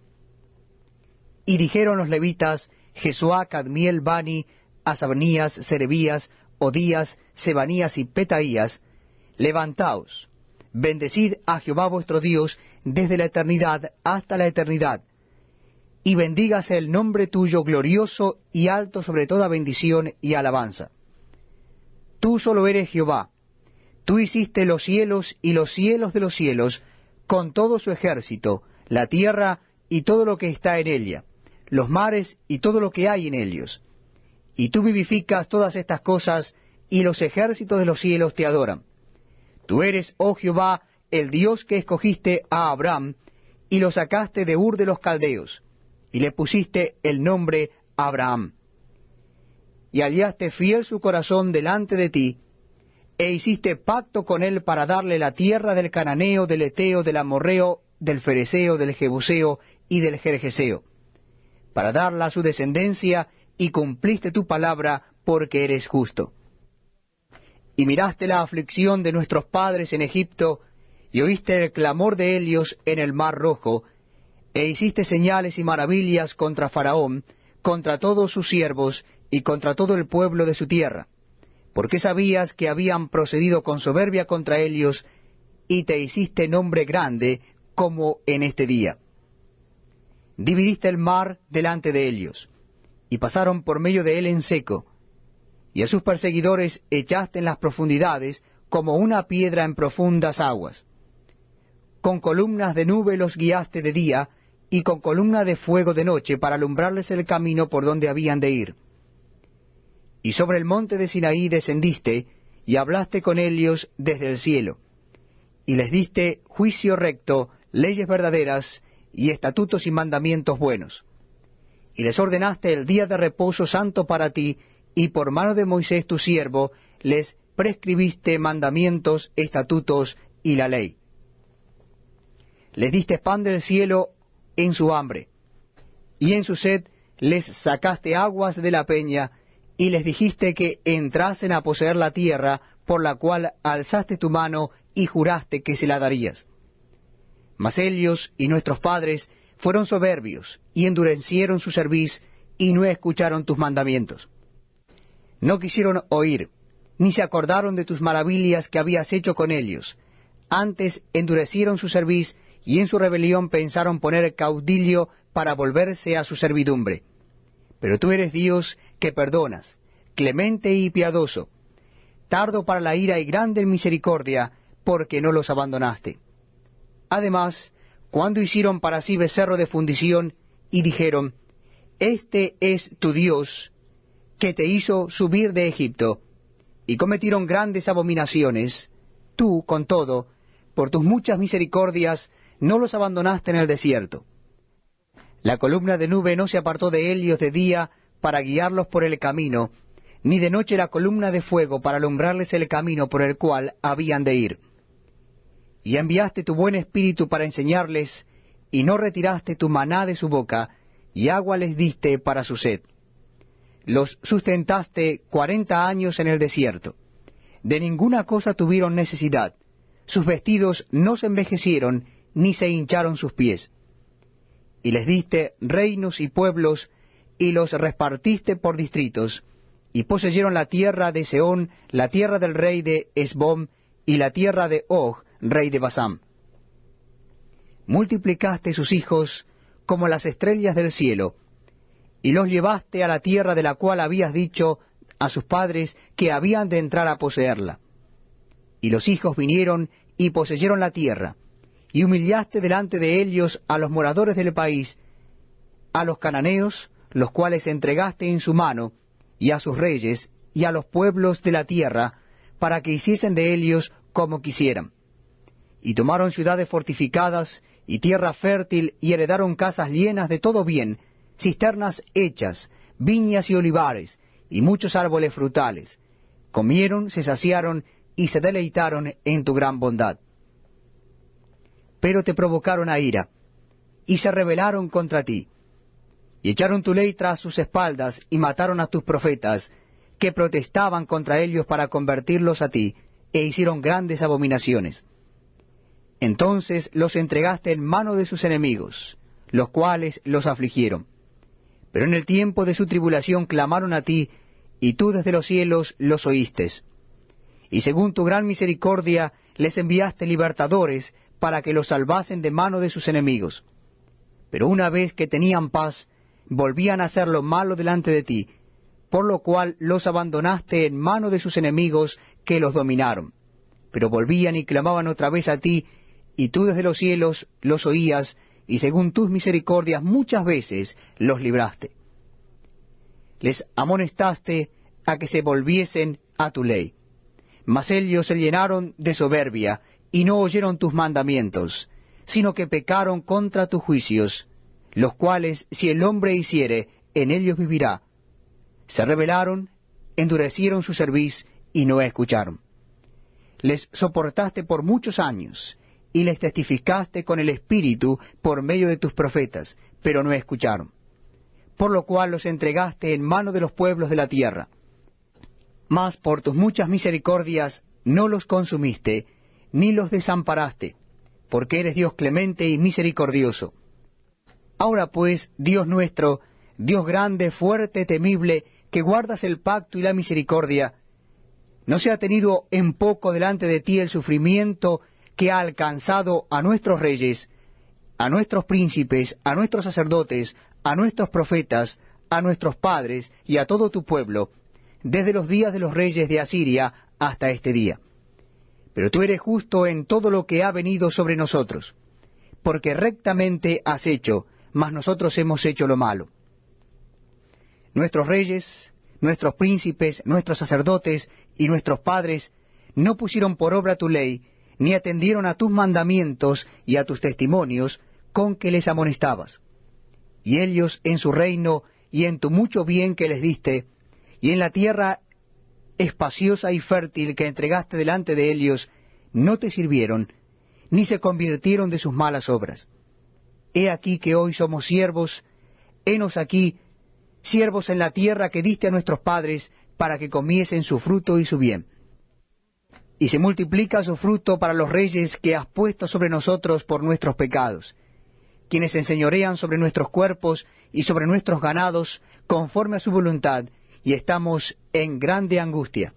Y dijeron los levitas, Jesúa, Cadmiel, Bani, Asabanías, Serebías, Odías, Sebanías y Petaías, levantaos, bendecid a Jehová vuestro Dios desde la eternidad hasta la eternidad, y bendígase el nombre tuyo glorioso y alto sobre toda bendición y alabanza. Tú solo eres Jehová, tú hiciste los cielos y los cielos de los cielos, con todo su ejército, la tierra y todo lo que está en ella, los mares y todo lo que hay en ellos. Y tú vivificas todas estas cosas, y los ejércitos de los cielos te adoran. Tú eres, oh Jehová, el Dios que escogiste a Abraham, y lo sacaste de Ur de los Caldeos, y le pusiste el nombre Abraham. Y hallaste fiel su corazón delante de ti, e hiciste pacto con él para darle la tierra del Cananeo, del Eteo, del Amorreo, del Fereceo, del Jebuseo y del Gergeseo, para darla a su descendencia, y cumpliste tu palabra porque eres justo. y miraste la aflicción de nuestros padres en Egipto, y oíste el clamor de ellos en el mar Rojo, e hiciste señales y maravillas contra Faraón, contra todos sus siervos, y contra todo el pueblo de su tierra, porque sabías que habían procedido con soberbia contra ellos, y te hiciste nombre grande, como en este día. Dividiste el mar delante de ellos, y pasaron por medio de él en seco, y a sus perseguidores echaste en las profundidades, como una piedra en profundas aguas. Con columnas de nube los guiaste de día, y con columna de fuego de noche, para alumbrarles el camino por donde habían de ir. Y sobre el monte de Sinaí descendiste, y hablaste con ellos desde el cielo, y les diste juicio recto, leyes verdaderas, y estatutos y mandamientos buenos. Y les ordenaste el día de reposo santo para ti, y por mano de Moisés tu siervo, les prescribiste mandamientos, estatutos y la ley. Les diste pan del cielo en su hambre, y en su sed les sacaste aguas de la peña, y les dijiste que entrasen a poseer la tierra, por la cual alzaste tu mano y juraste que se la darías. Mas ellos y nuestros padres fueron soberbios, y endurecieron su cerviz, y no escucharon tus mandamientos. No quisieron oír, ni se acordaron de tus maravillas que habías hecho con ellos. Antes endurecieron su cerviz, y en su rebelión pensaron poner caudillo para volverse a su servidumbre. Pero tú eres Dios que perdonas, clemente y piadoso, tardo para la ira y grande en misericordia, porque no los abandonaste. Además, cuando hicieron para sí becerro de fundición, y dijeron, Este es tu Dios, que te hizo subir de Egipto, y cometieron grandes abominaciones, tú, con todo, por tus muchas misericordias, no los abandonaste en el desierto. La columna de nube no se apartó de ellos de día para guiarlos por el camino, ni de noche la columna de fuego para alumbrarles el camino por el cual habían de ir. Y enviaste tu buen espíritu para enseñarles, y no retiraste tu maná de su boca, y agua les diste para su sed. Los sustentaste 40 años en el desierto. De ninguna cosa tuvieron necesidad. Sus vestidos no se envejecieron, ni se hincharon sus pies. Y les diste reinos y pueblos, y los repartiste por distritos, y poseyeron la tierra de Sehón, la tierra del rey de Hesbón, y la tierra de Og, rey de Basán. Multiplicaste sus hijos como las estrellas del cielo, y los llevaste a la tierra de la cual habías dicho a sus padres que habían de entrar a poseerla. Y los hijos vinieron y poseyeron la tierra, y humillaste delante de ellos a los moradores del país, a los cananeos, los cuales entregaste en su mano, y a sus reyes, y a los pueblos de la tierra, para que hiciesen de ellos como quisieran. Y tomaron ciudades fortificadas, y tierra fértil, y heredaron casas llenas de todo bien, cisternas hechas, viñas y olivares, y muchos árboles frutales. Comieron, se saciaron, y se deleitaron en tu gran bondad. Pero te provocaron a ira, y se rebelaron contra ti, y echaron tu ley tras sus espaldas, y mataron a tus profetas, que protestaban contra ellos para convertirlos a ti, e hicieron grandes abominaciones. Entonces los entregaste en mano de sus enemigos, los cuales los afligieron. Pero en el tiempo de su tribulación clamaron a ti, y tú desde los cielos los oíste. Y según tu gran misericordia les enviaste libertadores, para que los salvasen de mano de sus enemigos. Pero una vez que tenían paz, volvían a hacer lo malo delante de ti, por lo cual los abandonaste en mano de sus enemigos que los dominaron. Pero volvían y clamaban otra vez a ti, y tú desde los cielos los oías, y según tus misericordias muchas veces los libraste. Les amonestaste a que se volviesen a tu ley. Mas ellos se llenaron de soberbia, y no oyeron tus mandamientos, sino que pecaron contra tus juicios, los cuales si el hombre hiciere, en ellos vivirá. Se rebelaron, endurecieron su cerviz, y no escucharon. Les soportaste por muchos años, y les testificaste con el Espíritu por medio de tus profetas, pero no escucharon. Por lo cual los entregaste en mano de los pueblos de la tierra. Mas por tus muchas misericordias no los consumiste, ni los desamparaste, porque eres Dios clemente y misericordioso. Ahora pues, Dios nuestro, Dios grande, fuerte, temible, que guardas el pacto y la misericordia, ¿no se ha tenido en poco delante de ti el sufrimiento que ha alcanzado a nuestros reyes, a nuestros príncipes, a nuestros sacerdotes, a nuestros profetas, a nuestros padres y a todo tu pueblo, desde los días de los reyes de Asiria hasta este día? Pero tú eres justo en todo lo que ha venido sobre nosotros, porque rectamente has hecho, mas nosotros hemos hecho lo malo. Nuestros reyes, nuestros príncipes, nuestros sacerdotes y nuestros padres no pusieron por obra tu ley, ni atendieron a tus mandamientos y a tus testimonios con que les amonestabas. Y ellos en su reino y en tu mucho bien que les diste, y en la tierra espaciosa y fértil que entregaste delante de ellos, no te sirvieron, ni se convirtieron de sus malas obras. He aquí que hoy somos siervos, henos aquí, siervos en la tierra que diste a nuestros padres, para que comiesen su fruto y su bien. Y se multiplica su fruto para los reyes que has puesto sobre nosotros por nuestros pecados, quienes enseñorean sobre nuestros cuerpos y sobre nuestros ganados, conforme a su voluntad, y estamos en grande angustia.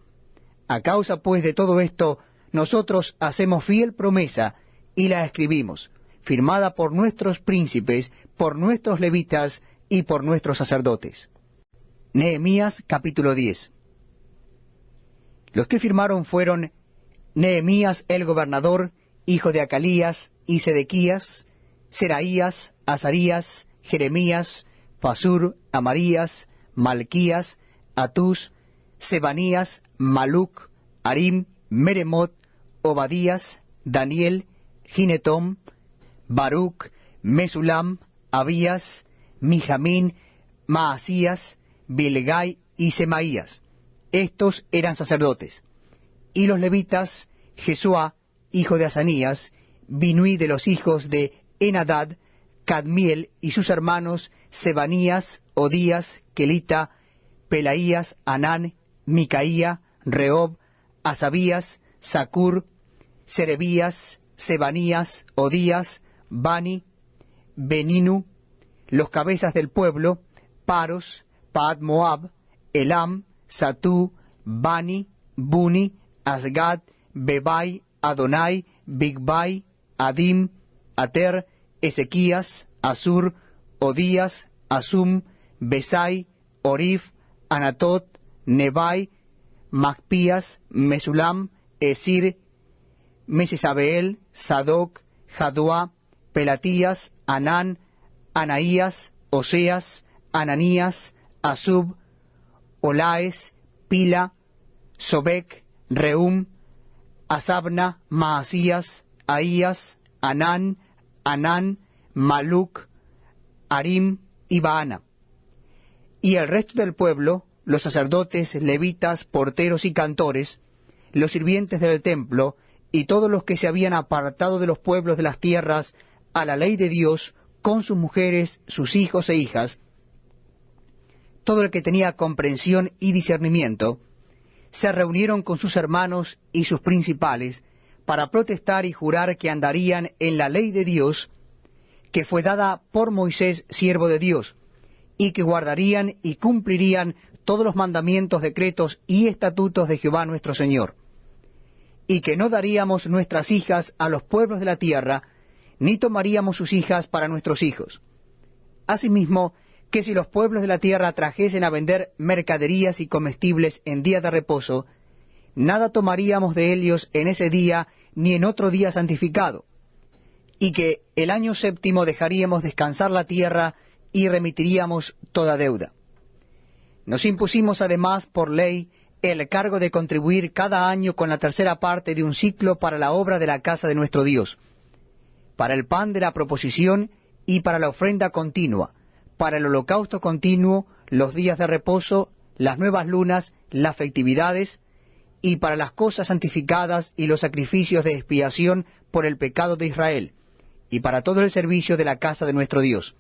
A causa pues de todo esto, nosotros hacemos fiel promesa, y la escribimos, firmada por nuestros príncipes, por nuestros levitas y por nuestros sacerdotes. Nehemías capítulo 10. Los que firmaron fueron Nehemías el gobernador, hijo de Acalías, y Sedequías, Seraías, Azarías, Jeremías, Pasur, Amarías, Malquías, Atús, Sebanías, Maluc, Arim, Meremot, Obadías, Daniel, Ginetom, Baruch, Mesulam, Abías, Mijamín, Maasías, Bilgai y Semaías. Estos eran sacerdotes. Y los levitas, Jesuá, hijo de Asanías, Binui de los hijos de Enadad, Cadmiel y sus hermanos, Sebanías, Odías, Kelita, Pelaías, Anán, Micaía, Rehob, Asabías, Sacur, Serebías, Sebanías, Odías, Bani, Beninu, los cabezas del pueblo, Paros, Paad Moab, Elam, Satú, Bani, Buni, Asgad, Bebai, Adonai, Bigbai, Adim, Ater, Ezequías, Asur, Odías, Asum, Besai, Orif, Anatot, Nebai, Magpías, Mesulam, Esir, Mesesabeel, Sadoc, Jaduá, Pelatías, Anán, Anaías, Oseas, Ananías, Asub, Olaes, Pila, Sobek, Reum, Asabna, Maasías, Ahías, Anán, Maluc, Arim y Baana. Y el resto del pueblo, los sacerdotes, levitas, porteros y cantores, los sirvientes del templo, y todos los que se habían apartado de los pueblos de las tierras a la ley de Dios, con sus mujeres, sus hijos e hijas, todo el que tenía comprensión y discernimiento, se reunieron con sus hermanos y sus principales, para protestar y jurar que andarían en la ley de Dios, que fue dada por Moisés, siervo de Dios, y que guardarían y cumplirían todos los mandamientos, decretos y estatutos de Jehová nuestro Señor, y que no daríamos nuestras hijas a los pueblos de la tierra, ni tomaríamos sus hijas para nuestros hijos. Asimismo, que si los pueblos de la tierra trajesen a vender mercaderías y comestibles en día de reposo, nada tomaríamos de ellos en ese día ni en otro día santificado, y que el año séptimo dejaríamos descansar la tierra y remitiríamos toda deuda. Nos impusimos además por ley el cargo de contribuir cada año con la tercera parte de un siclo para la obra de la casa de nuestro Dios, para el pan de la proposición y para la ofrenda continua, para el holocausto continuo, los días de reposo, las nuevas lunas, las festividades, y para las cosas santificadas y los sacrificios de expiación por el pecado de Israel, y para todo el servicio de la casa de nuestro Dios.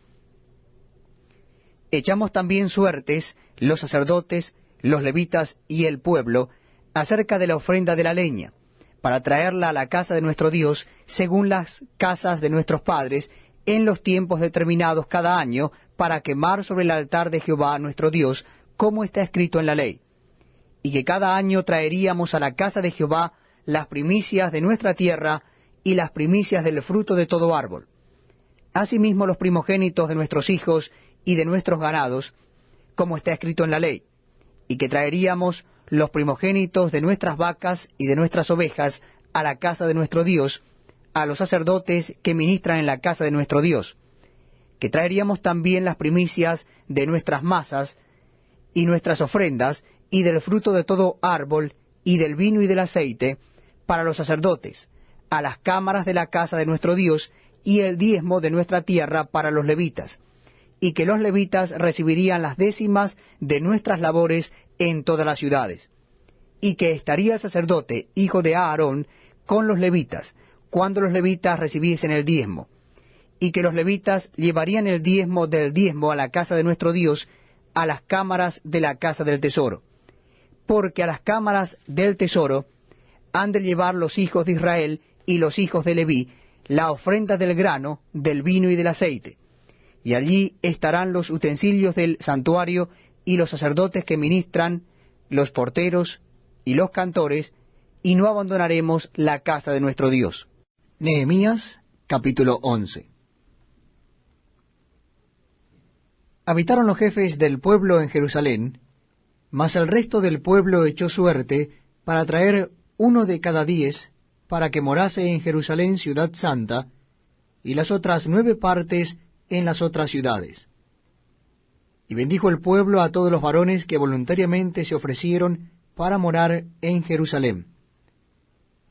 Echamos también suertes los sacerdotes, los levitas y el pueblo, acerca de la ofrenda de la leña, para traerla a la casa de nuestro Dios, según las casas de nuestros padres, en los tiempos determinados cada año, para quemar sobre el altar de Jehová nuestro Dios, como está escrito en la ley. Y que cada año traeríamos a la casa de Jehová las primicias de nuestra tierra y las primicias del fruto de todo árbol. Asimismo los primogénitos de nuestros hijos y de nuestros ganados, como está escrito en la ley. Y que traeríamos los primogénitos de nuestras vacas y de nuestras ovejas a la casa de nuestro Dios, a los sacerdotes que ministran en la casa de nuestro Dios. Que traeríamos también las primicias de nuestras masas y nuestras ofrendas, y del fruto de todo árbol, y del vino y del aceite, para los sacerdotes, a las cámaras de la casa de nuestro Dios, y el diezmo de nuestra tierra para los levitas, y que los levitas recibirían las décimas de nuestras labores en todas las ciudades, y que estaría el sacerdote, hijo de Aarón, con los levitas, cuando los levitas recibiesen el diezmo, y que los levitas llevarían el diezmo del diezmo a la casa de nuestro Dios, a las cámaras de la casa del tesoro, porque a las cámaras del tesoro han de llevar los hijos de Israel y los hijos de Leví la ofrenda del grano, del vino y del aceite, y allí estarán los utensilios del santuario y los sacerdotes que ministran, los porteros y los cantores, y no abandonaremos la casa de nuestro Dios. Nehemías capítulo 11. Habitaron los jefes del pueblo en Jerusalén, mas el resto del pueblo echó suerte para traer 1 de cada 10, para que morase en Jerusalén ciudad santa, y las otras 9 partes en las otras ciudades. Y bendijo el pueblo a todos los varones que voluntariamente se ofrecieron para morar en Jerusalén.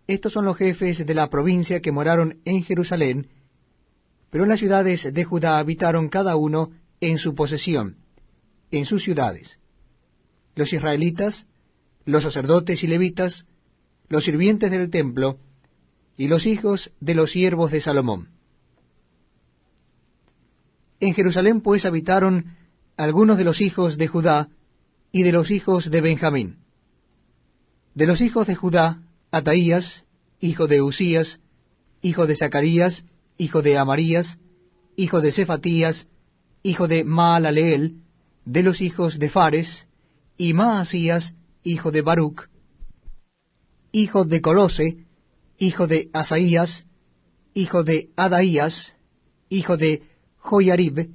Estos son los jefes de la provincia que moraron en Jerusalén, pero en las ciudades de Judá habitaron cada uno en su posesión, en sus ciudades: los israelitas, los sacerdotes y levitas, los sirvientes del templo, y los hijos de los siervos de Salomón. En Jerusalén pues habitaron algunos de los hijos de Judá y de los hijos de Benjamín. De los hijos de Judá, Ataías, hijo de Usías, hijo de Zacarías, hijo de Amarías, hijo de Cefatías, hijo de Maalaleel, de los hijos de Fares, y Maasías, hijo de Baruc, hijo de Colose, hijo de Asaías, hijo de Adaías, hijo de Joiarib,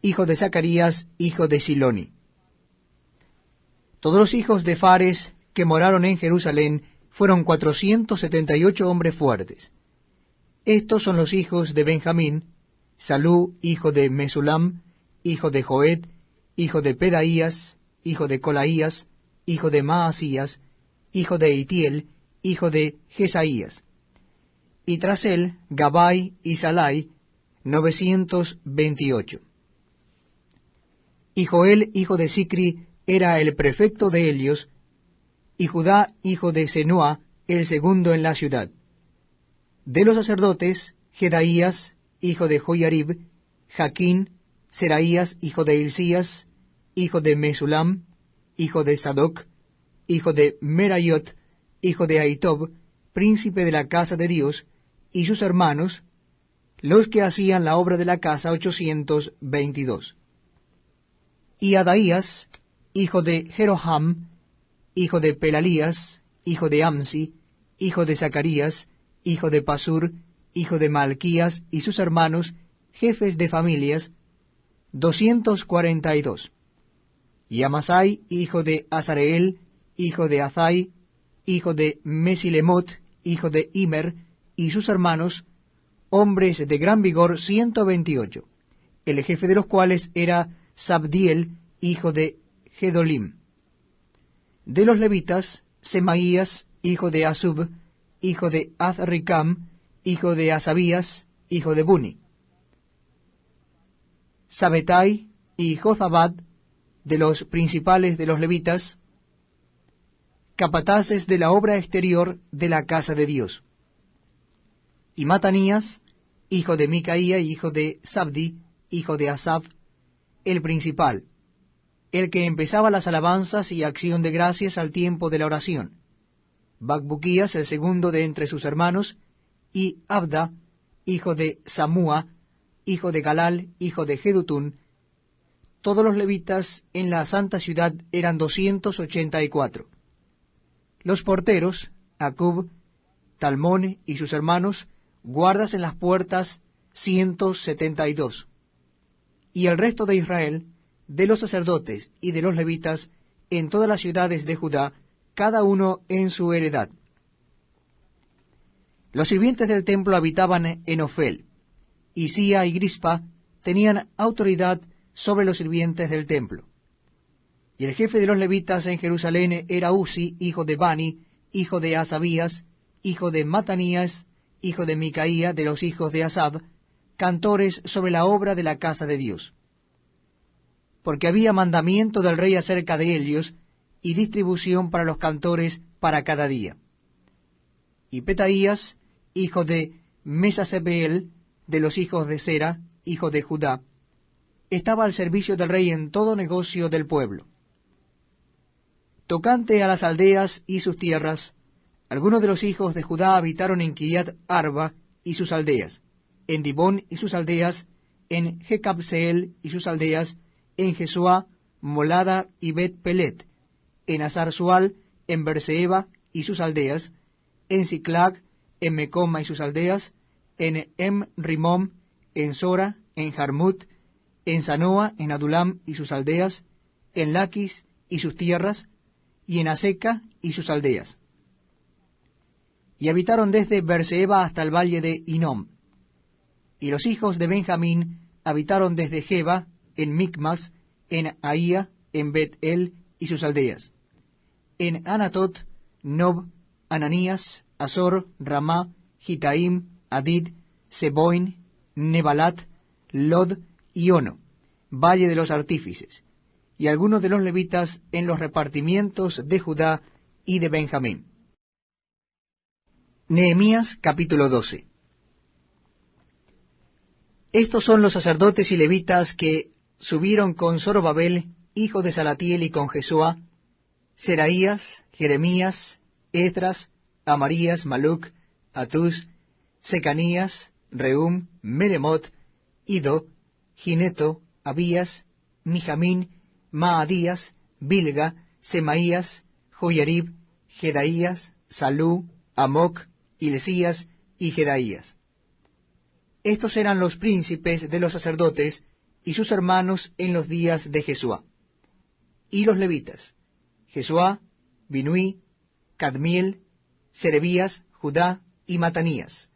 hijo de Zacarías, hijo de Siloni. Todos los hijos de Fares que moraron en Jerusalén fueron 478 hombres fuertes. Estos son los hijos de Benjamín: Salú, hijo de Mesulam, hijo de Joed, hijo de Pedaías, hijo de Colaías, hijo de Maasías, hijo de Itiel, hijo de Jesaías. Y tras él, Gabai y Salai, 928. Y Joel, hijo de Sicri, era el prefecto de Helios, y Judá, hijo de Senua, el segundo en la ciudad. De los sacerdotes, Jedaías, hijo de Joiarib, Jaquín, Seraías, hijo de Hilcías, hijo de Mesulam, hijo de Sadoc, hijo de Merayot, hijo de Ahitob, príncipe de la casa de Dios, y sus hermanos, los que hacían la obra de la casa, 822. Y Adaías, hijo de Jeroham, hijo de Pelalías, hijo de Amsi, hijo de Zacarías, hijo de Pasur, hijo de Malquías, y sus hermanos, jefes de familias, 242. Y Amasai, hijo de Azareel, hijo de Azai, hijo de Mesilemot, hijo de Imer, y sus hermanos, hombres de gran vigor, 128, el jefe de los cuales era Sabdiel, hijo de Gedolim. De los levitas, Semaías, hijo de Asub, hijo de Azricam, hijo de Asabías, hijo de Buni. Sabetai y Jozabad, de los principales de los levitas, capataces de la obra exterior de la casa de Dios. Y Matanías, hijo de Micaía, hijo de Sabdi, hijo de Asaf, el principal. el que empezaba las alabanzas y acción de gracias al tiempo de la oración, Bacbuquías el segundo de entre sus hermanos, y Abda, hijo de Samúa, hijo de Galal, hijo de Jedutún. Todos los levitas en la santa ciudad eran 284. Los porteros, Acub, Talmón y sus hermanos, guardas en las puertas, 172. Y el resto de Israel, de los sacerdotes y de los levitas, en todas las ciudades de Judá, cada uno en su heredad. Los sirvientes del templo habitaban en Ofel, y Sía y Grispa tenían autoridad sobre los sirvientes del templo. Y el jefe de los levitas en Jerusalén era Uzi, hijo de Bani, hijo de Asabías, hijo de Matanías, hijo de Micaía, de los hijos de Asab, cantores sobre la obra de la casa de Dios. Porque había mandamiento del rey acerca de ellos, y distribución para los cantores para cada día. Y Petaías, hijo de Mesasebeel, de los hijos de Sera, hijo de Judá, estaba al servicio del rey en todo negocio del pueblo. Tocante a las aldeas y sus tierras, algunos de los hijos de Judá habitaron en Kiriat Arba y sus aldeas, en Dibón y sus aldeas, en Jecabseel y sus aldeas, en Jesuá, Molada y Bet Pelet, en Azar-Sual, en Berseba y sus aldeas, en Siclag, en Mecoma y sus aldeas, en Rimom, en Sora, en Jarmut, en Sanoa, en Adulam y sus aldeas, en Laquis y sus tierras, y en Aseca y sus aldeas. Y habitaron desde Berseba hasta el valle de Hinom. Y los hijos de Benjamín habitaron desde Geba, en Micmas, en Ahía, en Bet-El y sus aldeas, en Anatot, Nob, Ananías, Azor, Ramá, Gitaim, Adid, Seboin, Nebalat, Lod y Ono, valle de los artífices, y algunos de los levitas en los repartimientos de Judá y de Benjamín. Nehemías capítulo 12. Estos son los sacerdotes y levitas que subieron con Zorobabel, hijo de Salatiel, y con Jesuá, Seraías, Jeremías, Esdras, Amarías, Maluc, Atús, Secanías, Reum, Meremot, Ido, Gineto, Abías, Mijamín, Maadías, Bilga, Semaías, Joyarib, Jedaías, Salú, Amoc, Hilesías y Jedaías. Estos eran los príncipes de los sacerdotes y sus hermanos en los días de Jesuá. Y los levitas, Jesuá, Binuí, Cadmiel, Serebías, Judá y Matanías,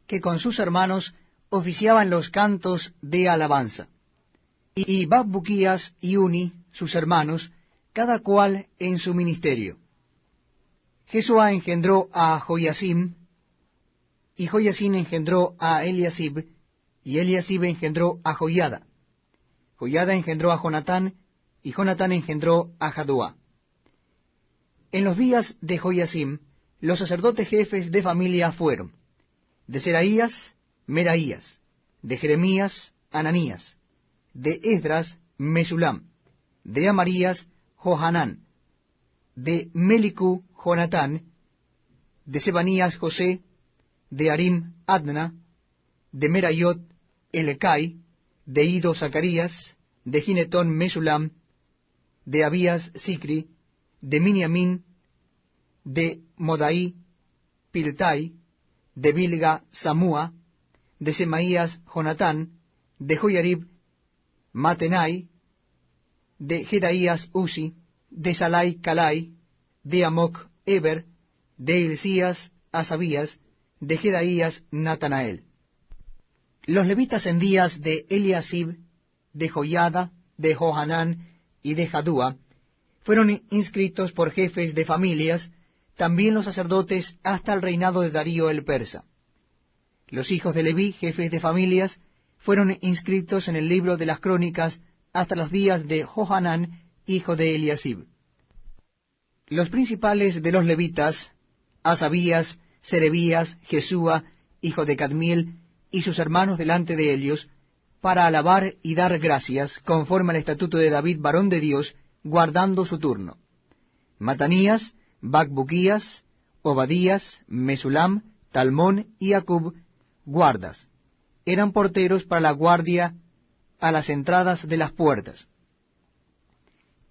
que con sus hermanos oficiaban los cantos de alabanza. Y Bacbuquías y Uni, sus hermanos, cada cual en su ministerio. Jesuá engendró a Joiasim, y Joiasim engendró a Eliasib, y Eliasib engendró a Joiada. Joiada engendró a Jonatán, y Jonatán engendró a Jaduá. En los días de Joiasim, los sacerdotes jefes de familia fueron: de Seraías, Meraías; de Jeremías, Ananías; de Esdras, Mesulam; de Amarías, Johanán; de Melicú, Jonatán; de Sebanías, José; de Arim, Adna; de Merayot, Elecai; de Ido, Zacarías; de Ginetón, Mesulam; de Abías, Sicri; de Miniamín; de Modaí, Piltai; de Bilga, Samúa; de Semaías, Jonatán; de Joyarib, Matenai; de Jedaías, Uzi; de Salai, Calai; de Amoc, Eber; de Hilcías, Asabías; de Jedaías, Natanael. Los levitas en días de Eliasib, de Joiada, de Johanán y de Jadúa fueron inscritos por jefes de familias, también los sacerdotes hasta el reinado de Darío el persa. Los hijos de Leví, jefes de familias, fueron inscritos en el libro de las crónicas hasta los días de Johanán, hijo de Eliasib. Los principales de los levitas, Asabías, Serebías, Jesúa, hijo de Cadmiel, y sus hermanos delante de ellos, para alabar y dar gracias, conforme al estatuto de David, varón de Dios, guardando su turno. Matanías, Bacbuquías, Obadías, Mesulam, Talmón y Acub, guardas. Eran porteros para la guardia a las entradas de las puertas.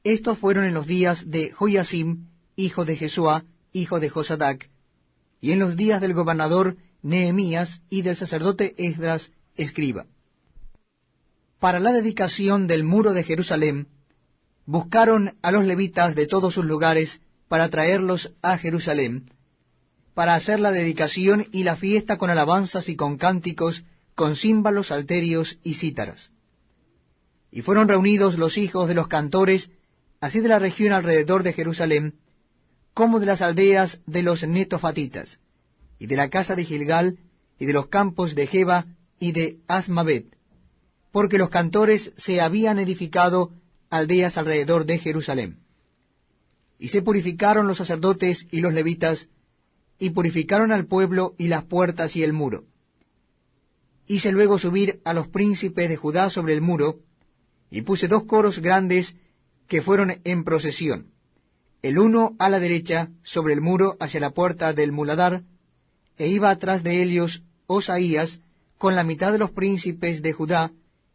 Estos fueron en los días de Joiacim, hijo de Jesúa, hijo de Josadac, y en los días del gobernador Nehemías y del sacerdote Esdras, escriba. Para la dedicación del muro de Jerusalén, buscaron a los levitas de todos sus lugares para traerlos a Jerusalén, para hacer la dedicación y la fiesta con alabanzas y con cánticos, con címbalos, salterios y cítaras. Y fueron reunidos los hijos de los cantores, así de la región alrededor de Jerusalén, como de las aldeas de los netofatitas, y de la casa de Gilgal, y de los campos de Geba y de Asmavet, porque los cantores se habían edificado aldeas alrededor de Jerusalén. Y se purificaron los sacerdotes y los levitas, y purificaron al pueblo y las puertas y el muro. Hice luego subir a los príncipes de Judá sobre el muro, y puse 2 coros grandes que fueron en procesión, el uno a la derecha sobre el muro hacia la puerta del muladar, e iba atrás de ellos Osaías con la mitad de los príncipes de Judá,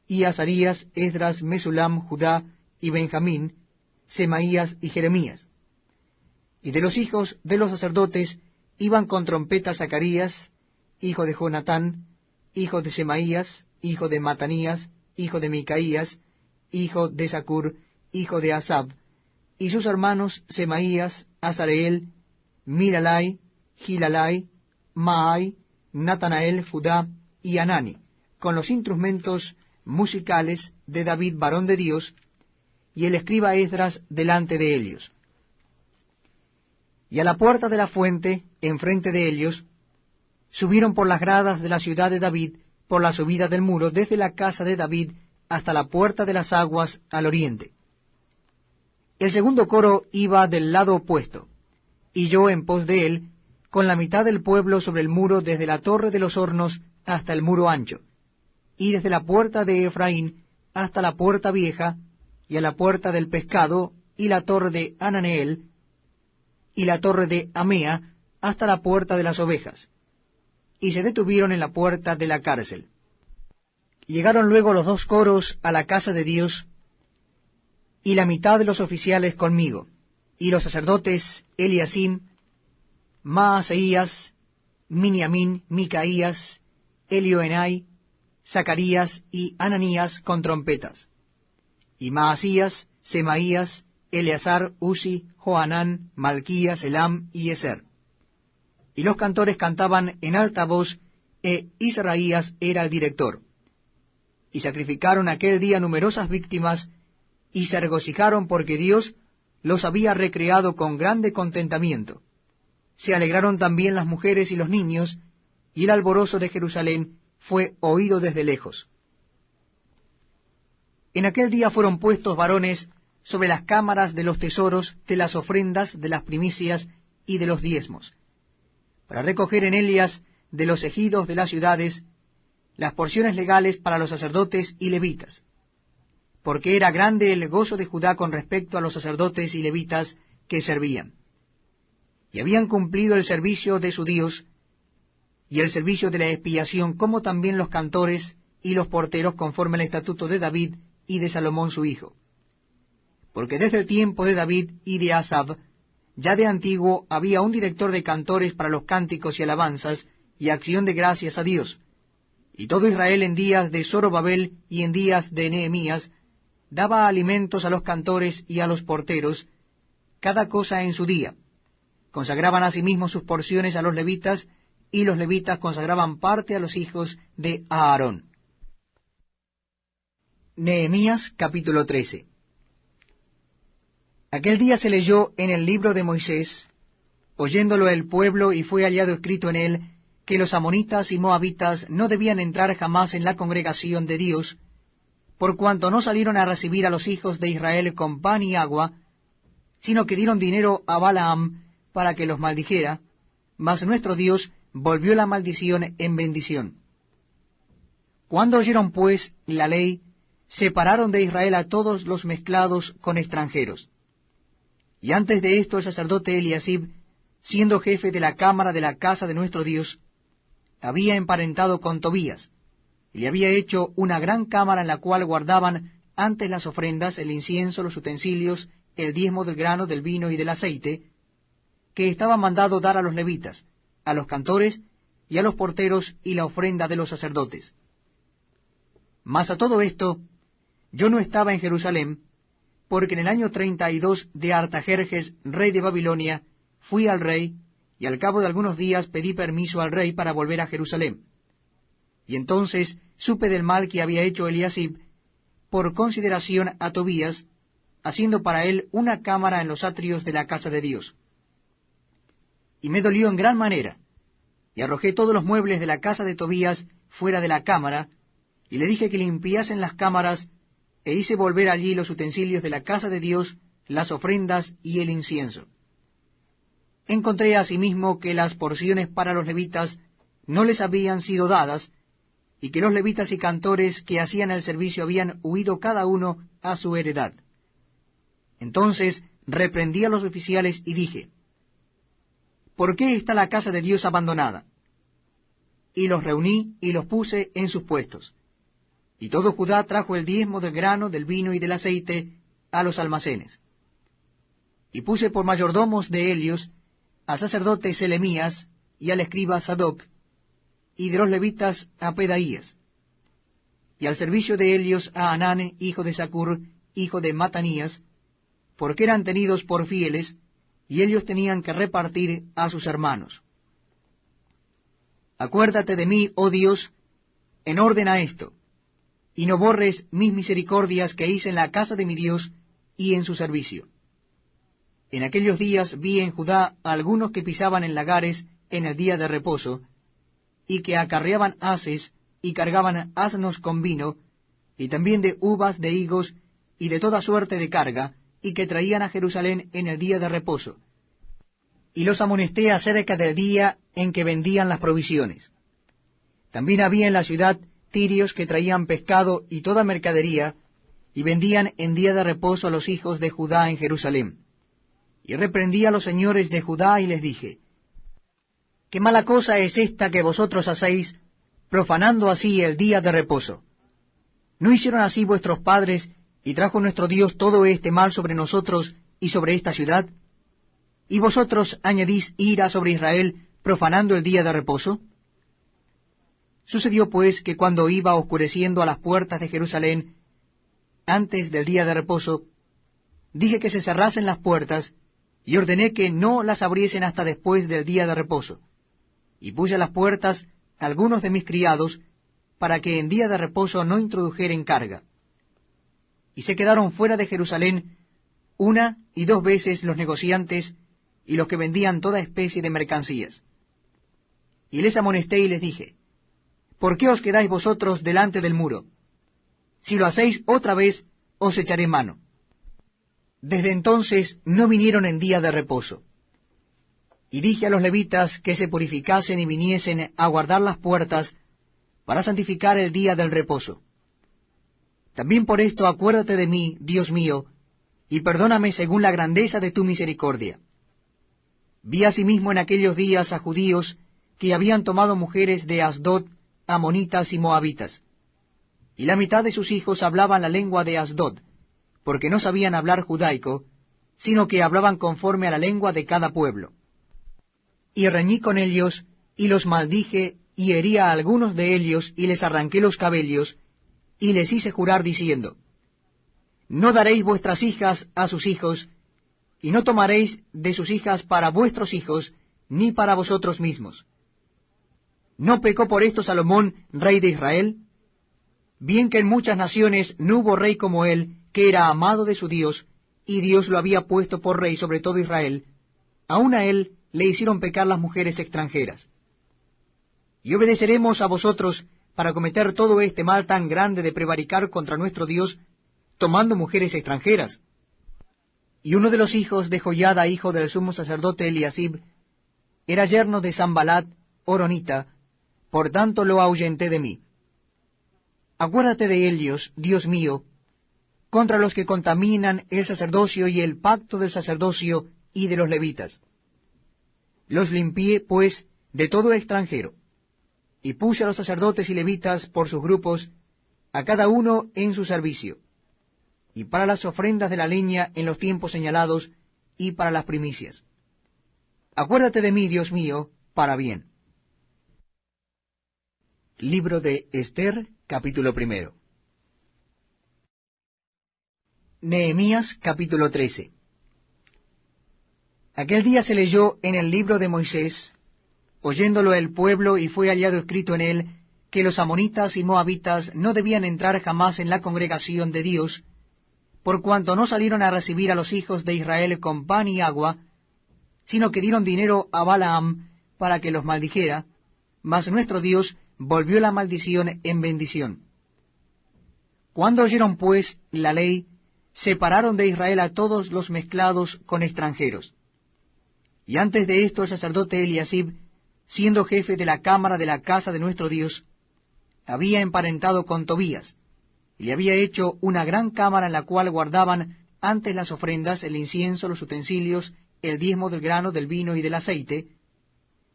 y Azarías, Esdras, Mesulam, Judá y Benjamín, Semaías y Jeremías. Y de los hijos de los sacerdotes iban con trompeta Zacarías, hijo de Jonatán, hijo de Semaías, hijo de Matanías, hijo de Micaías, hijo de Zacur, hijo de Asab, y sus hermanos Semaías, Azareel, Milalai, Gilalai, Maai, Natanael, Judá y Anani, con los instrumentos musicales de David, varón de Dios, y el escriba Esdras delante de ellos. Y a la puerta de la fuente, enfrente de ellos, subieron por las gradas de la ciudad de David, por la subida del muro, desde la casa de David hasta la puerta de las aguas al oriente. El segundo coro iba del lado opuesto, y yo en pos de él, con la mitad del pueblo sobre el muro, desde la torre de los hornos hasta el muro ancho, y desde la puerta de Efraín hasta la puerta vieja, y a la puerta del pescado, y la torre de Ananeel, y la torre de Amea, hasta la puerta de las ovejas, y se detuvieron en la puerta de la cárcel. Llegaron luego los 2 coros a la casa de Dios, y la mitad de los oficiales conmigo, y los sacerdotes Eliasim, Maaseías, Miniamín, Micaías, Elioenai, Zacarías y Ananías con trompetas, y Maasías, Semaías, Eleazar, Uzi, Johanán, Malquías, Elam y Eser. Y los cantores cantaban en alta voz, Israías era el director. Y sacrificaron aquel día numerosas víctimas, y se regocijaron porque Dios los había recreado con grande contentamiento. Se alegraron también las mujeres y los niños, y el alborozo de Jerusalén fue oído desde lejos. En aquel día fueron puestos varones sobre las cámaras de los tesoros, de las ofrendas, de las primicias y de los diezmos, para recoger en ellas de los ejidos de las ciudades las porciones legales para los sacerdotes y levitas, porque era grande el gozo de Judá con respecto a los sacerdotes y levitas que servían. Y habían cumplido el servicio de su Dios, y el servicio de la expiación, como también los cantores y los porteros, conforme al estatuto de David y de Salomón su hijo. Porque desde el tiempo de David y de Asab, ya de antiguo había un director de cantores para los cánticos y alabanzas y acción de gracias a Dios. Y todo Israel en días de Zorobabel y en días de Nehemías daba alimentos a los cantores y a los porteros, cada cosa en su día. Consagraban asimismo sus porciones a los levitas, y los levitas consagraban parte a los hijos de Aarón. Nehemías capítulo 13. Aquel día se leyó en el libro de Moisés, oyéndolo el pueblo, y fue hallado escrito en él, que los amonitas y moabitas no debían entrar jamás en la congregación de Dios, por cuanto no salieron a recibir a los hijos de Israel con pan y agua, sino que dieron dinero a Balaam para que los maldijera, mas nuestro Dios volvió la maldición en bendición. Cuando oyeron pues la ley, separaron de Israel a todos los mezclados con extranjeros. Y antes de esto el sacerdote Eliasib, siendo jefe de la cámara de la casa de nuestro Dios, había emparentado con Tobías, y le había hecho una gran cámara en la cual guardaban antes las ofrendas, el incienso, los utensilios, el diezmo del grano, del vino y del aceite, que estaba mandado dar a los levitas, a los cantores y a los porteros y la ofrenda de los sacerdotes. Mas a todo esto, yo no estaba en Jerusalén, porque en el año 32 de Artajerjes, rey de Babilonia, fui al rey, y al cabo de algunos días pedí permiso al rey para volver a Jerusalén. Y entonces supe del mal que había hecho Eliasib, por consideración a Tobías, haciendo para él una cámara en los atrios de la casa de Dios. Y me dolió en gran manera, y arrojé todos los muebles de la casa de Tobías fuera de la cámara, y le dije que limpiasen las cámaras, e hice volver allí los utensilios de la casa de Dios, las ofrendas y el incienso. Encontré asimismo que las porciones para los levitas no les habían sido dadas, y que los levitas y cantores que hacían el servicio habían huido cada uno a su heredad. Entonces reprendí a los oficiales y dije, ¿por qué está la casa de Dios abandonada? Y los reuní y los puse en sus puestos. Y todo Judá trajo el diezmo del grano, del vino y del aceite a los almacenes. Y puse por mayordomos de ellos al sacerdote Selemías y al escriba Sadoc, y de los levitas a Pedaías, y al servicio de ellos a Hanán, hijo de Zacur, hijo de Matanías, porque eran tenidos por fieles, y ellos tenían que repartir a sus hermanos. Acuérdate de mí, oh Dios, en orden a esto, y no borres mis misericordias que hice en la casa de mi Dios y en su servicio. En aquellos días vi en Judá a algunos que pisaban en lagares en el día de reposo, y que acarreaban haces y cargaban asnos con vino, y también de uvas, de higos, y de toda suerte de carga, y que traían a Jerusalén en el día de reposo. Y los amonesté acerca del día en que vendían las provisiones. También había en la ciudad tirios que traían pescado y toda mercadería, y vendían en día de reposo a los hijos de Judá en Jerusalén. Y reprendí a los señores de Judá y les dije, ¿qué mala cosa es esta que vosotros hacéis, profanando así el día de reposo? ¿No hicieron así vuestros padres, y trajo nuestro Dios todo este mal sobre nosotros y sobre esta ciudad? ¿Y vosotros añadís ira sobre Israel, profanando el día de reposo? Sucedió pues que cuando iba oscureciendo a las puertas de Jerusalén, antes del día de reposo, dije que se cerrasen las puertas, y ordené que no las abriesen hasta después del día de reposo. Y puse a las puertas algunos de mis criados, para que en día de reposo no introdujeren carga. Y se quedaron fuera de Jerusalén 1 y 2 veces los negociantes y los que vendían toda especie de mercancías. Y les amonesté y les dije, ¿por qué os quedáis vosotros delante del muro? Si lo hacéis otra vez, os echaré mano. Desde entonces no vinieron en día de reposo. Y dije a los levitas que se purificasen y viniesen a guardar las puertas para santificar el día del reposo. También por esto acuérdate de mí, Dios mío, y perdóname según la grandeza de tu misericordia. Vi asimismo en aquellos días a judíos que habían tomado mujeres de Asdod, amonitas y moabitas, y la mitad de sus hijos hablaban la lengua de Asdod, porque no sabían hablar judaico, sino que hablaban conforme a la lengua de cada pueblo. Y reñí con ellos, y los maldije, y herí a algunos de ellos, y les arranqué los cabellos, y les hice jurar diciendo, no daréis vuestras hijas a sus hijos, y no tomaréis de sus hijas para vuestros hijos, ni para vosotros mismos. ¿No pecó por esto Salomón, rey de Israel? Bien que en muchas naciones no hubo rey como él, que era amado de su Dios, y Dios lo había puesto por rey sobre todo Israel, aun a él le hicieron pecar las mujeres extranjeras. Y obedeceremos a vosotros para cometer todo este mal tan grande de prevaricar contra nuestro Dios, tomando mujeres extranjeras. Y uno de los hijos de Joiada, hijo del sumo sacerdote Eliasib, era yerno de Sanbalat, horonita, por tanto lo ahuyenté de mí. Acuérdate de ellos, Dios mío, contra los que contaminan el sacerdocio y el pacto del sacerdocio y de los levitas. Los limpié, pues, de todo extranjero, y puse a los sacerdotes y levitas por sus grupos, a cada uno en su servicio, y para las ofrendas de la leña en los tiempos señalados, y para las primicias. Acuérdate de mí, Dios mío, para bien. Libro de Ester, capítulo 1. Nehemías, capítulo 13. Aquel día se leyó en el libro de Moisés, oyéndolo el pueblo, y fue hallado escrito en él, que los amonitas y moabitas no debían entrar jamás en la congregación de Dios, por cuanto no salieron a recibir a los hijos de Israel con pan y agua, sino que dieron dinero a Balaam para que los maldijera, mas nuestro Dios volvió la maldición en bendición. Cuando oyeron pues la ley, separaron de Israel a todos los mezclados con extranjeros. Y antes de esto el sacerdote Eliasib, siendo jefe de la cámara de la casa de nuestro Dios, había emparentado con Tobías, y le había hecho una gran cámara en la cual guardaban antes las ofrendas, el incienso, los utensilios, el diezmo del grano, del vino y del aceite,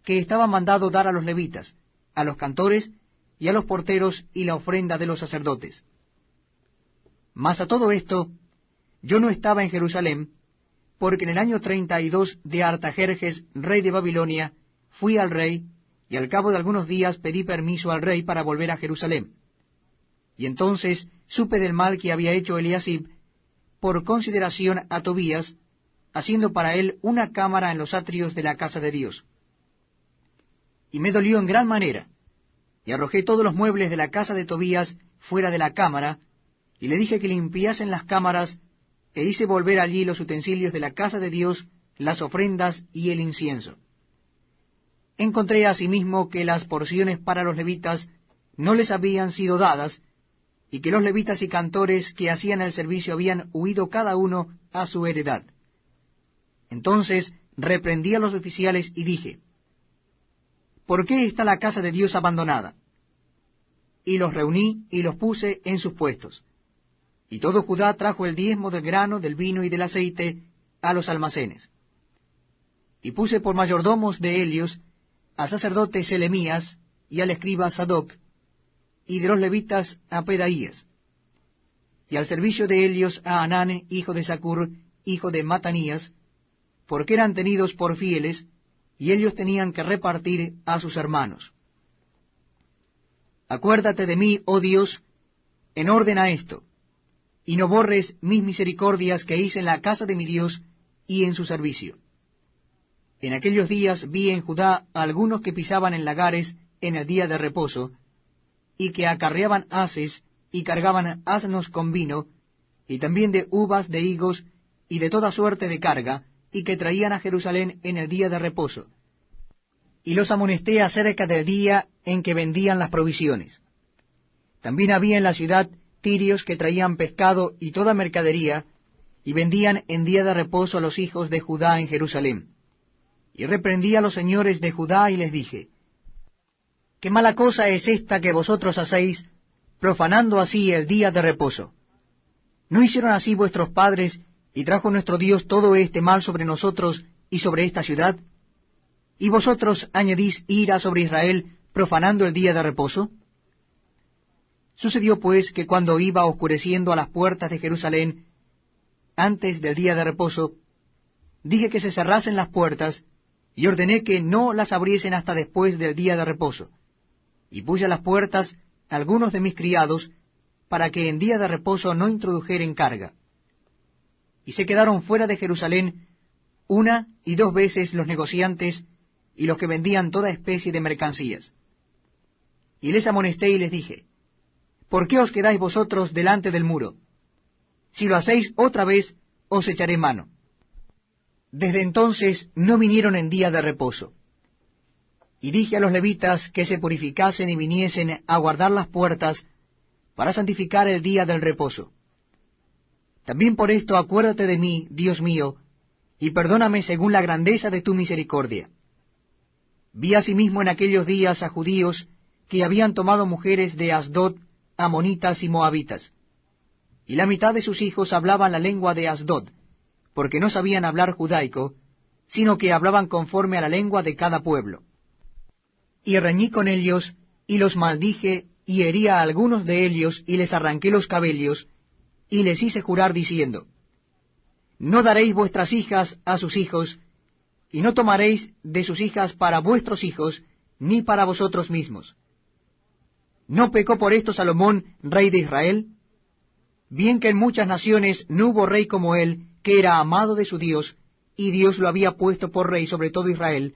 que estaba mandado dar a los levitas, a los cantores y a los porteros, y la ofrenda de los sacerdotes. Mas a todo esto, yo no estaba en Jerusalén, porque en el año 32 de Artajerjes, rey de Babilonia, fui al rey, y al cabo de algunos días pedí permiso al rey para volver a Jerusalén. Y entonces supe del mal que había hecho Eliasib, por consideración a Tobías, haciendo para él una cámara en los atrios de la casa de Dios. Y me dolió en gran manera, y arrojé todos los muebles de la casa de Tobías fuera de la cámara, y le dije que limpiasen las cámaras, e hice volver allí los utensilios de la casa de Dios, las ofrendas y el incienso. Encontré asimismo que las porciones para los levitas no les habían sido dadas, y que los levitas y cantores que hacían el servicio habían huido cada uno a su heredad. Entonces reprendí a los oficiales y dije, ¿por qué está la casa de Dios abandonada? Y los reuní y los puse en sus puestos. Y todo Judá trajo el diezmo del grano, del vino y del aceite a los almacenes. Y puse por mayordomos de ellos al sacerdote Selemías y al escriba Sadoc, y de los levitas a Pedaías, y al servicio de ellos a Anán, hijo de Zacur, hijo de Matanías, porque eran tenidos por fieles, y ellos tenían que repartir a sus hermanos. Acuérdate de mí, oh Dios, en orden a esto, y no borres mis misericordias que hice en la casa de mi Dios y en su servicio. En aquellos días vi en Judá a algunos que pisaban en lagares en el día de reposo, y que acarreaban haces y cargaban asnos con vino, y también de uvas, de higos, y de toda suerte de carga, y que traían a Jerusalén en el día de reposo. Y los amonesté acerca del día en que vendían las provisiones. También había en la ciudad tirios que traían pescado y toda mercadería, y vendían en día de reposo a los hijos de Judá en Jerusalén. Y reprendí a los señores de Judá y les dije, ¿qué mala cosa es esta que vosotros hacéis, profanando así el día de reposo? ¿No hicieron así vuestros padres, y trajo nuestro Dios todo este mal sobre nosotros y sobre esta ciudad? ¿Y vosotros añadís ira sobre Israel, profanando el día de reposo? Sucedió pues que cuando iba oscureciendo a las puertas de Jerusalén, antes del día de reposo, dije que se cerrasen las puertas, y ordené que no las abriesen hasta después del día de reposo. Y puse a las puertas algunos de mis criados, para que en día de reposo no introdujeren carga. Y se quedaron fuera de Jerusalén 1 y 2 veces los negociantes y los que vendían toda especie de mercancías. Y les amonesté y les dije, ¿por qué os quedáis vosotros delante del muro? Si lo hacéis otra vez, os echaré mano. Desde entonces no vinieron en día de reposo. Y dije a los levitas que se purificasen y viniesen a guardar las puertas para santificar el día del reposo. También por esto acuérdate de mí, Dios mío, y perdóname según la grandeza de tu misericordia. Vi asimismo en aquellos días a judíos que habían tomado mujeres de Asdod, amonitas y moabitas. Y la mitad de sus hijos hablaban la lengua de Asdod, porque no sabían hablar judaico, sino que hablaban conforme a la lengua de cada pueblo. Y reñí con ellos, y los maldije, y herí a algunos de ellos, y les arranqué los cabellos, y les hice jurar diciendo, no daréis vuestras hijas a sus hijos, y no tomaréis de sus hijas para vuestros hijos, ni para vosotros mismos. ¿No pecó por esto Salomón, rey de Israel? Bien que en muchas naciones no hubo rey como él, que era amado de su Dios, y Dios lo había puesto por rey sobre todo Israel,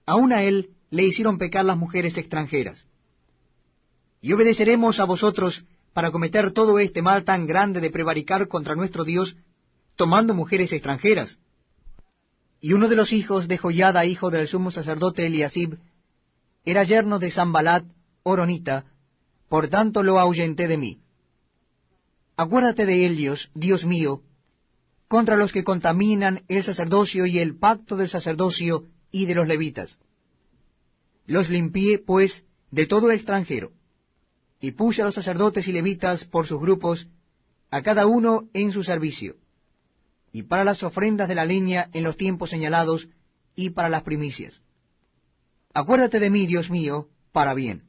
aun a él le hicieron pecar las mujeres extranjeras. Y obedeceremos a vosotros para cometer todo este mal tan grande de prevaricar contra nuestro Dios, tomando mujeres extranjeras. Y uno de los hijos de Joiada, hijo del sumo sacerdote Eliasib, era yerno de Sanbalat, horonita, por tanto lo ahuyenté de mí. Acuérdate de ellos, Dios mío, contra los que contaminan el sacerdocio y el pacto del sacerdocio y de los levitas. Los limpié, pues, de todo extranjero, y puse a los sacerdotes y levitas por sus grupos, a cada uno en su servicio, y para las ofrendas de la leña en los tiempos señalados, y para las primicias. Acuérdate de mí, Dios mío, para bien.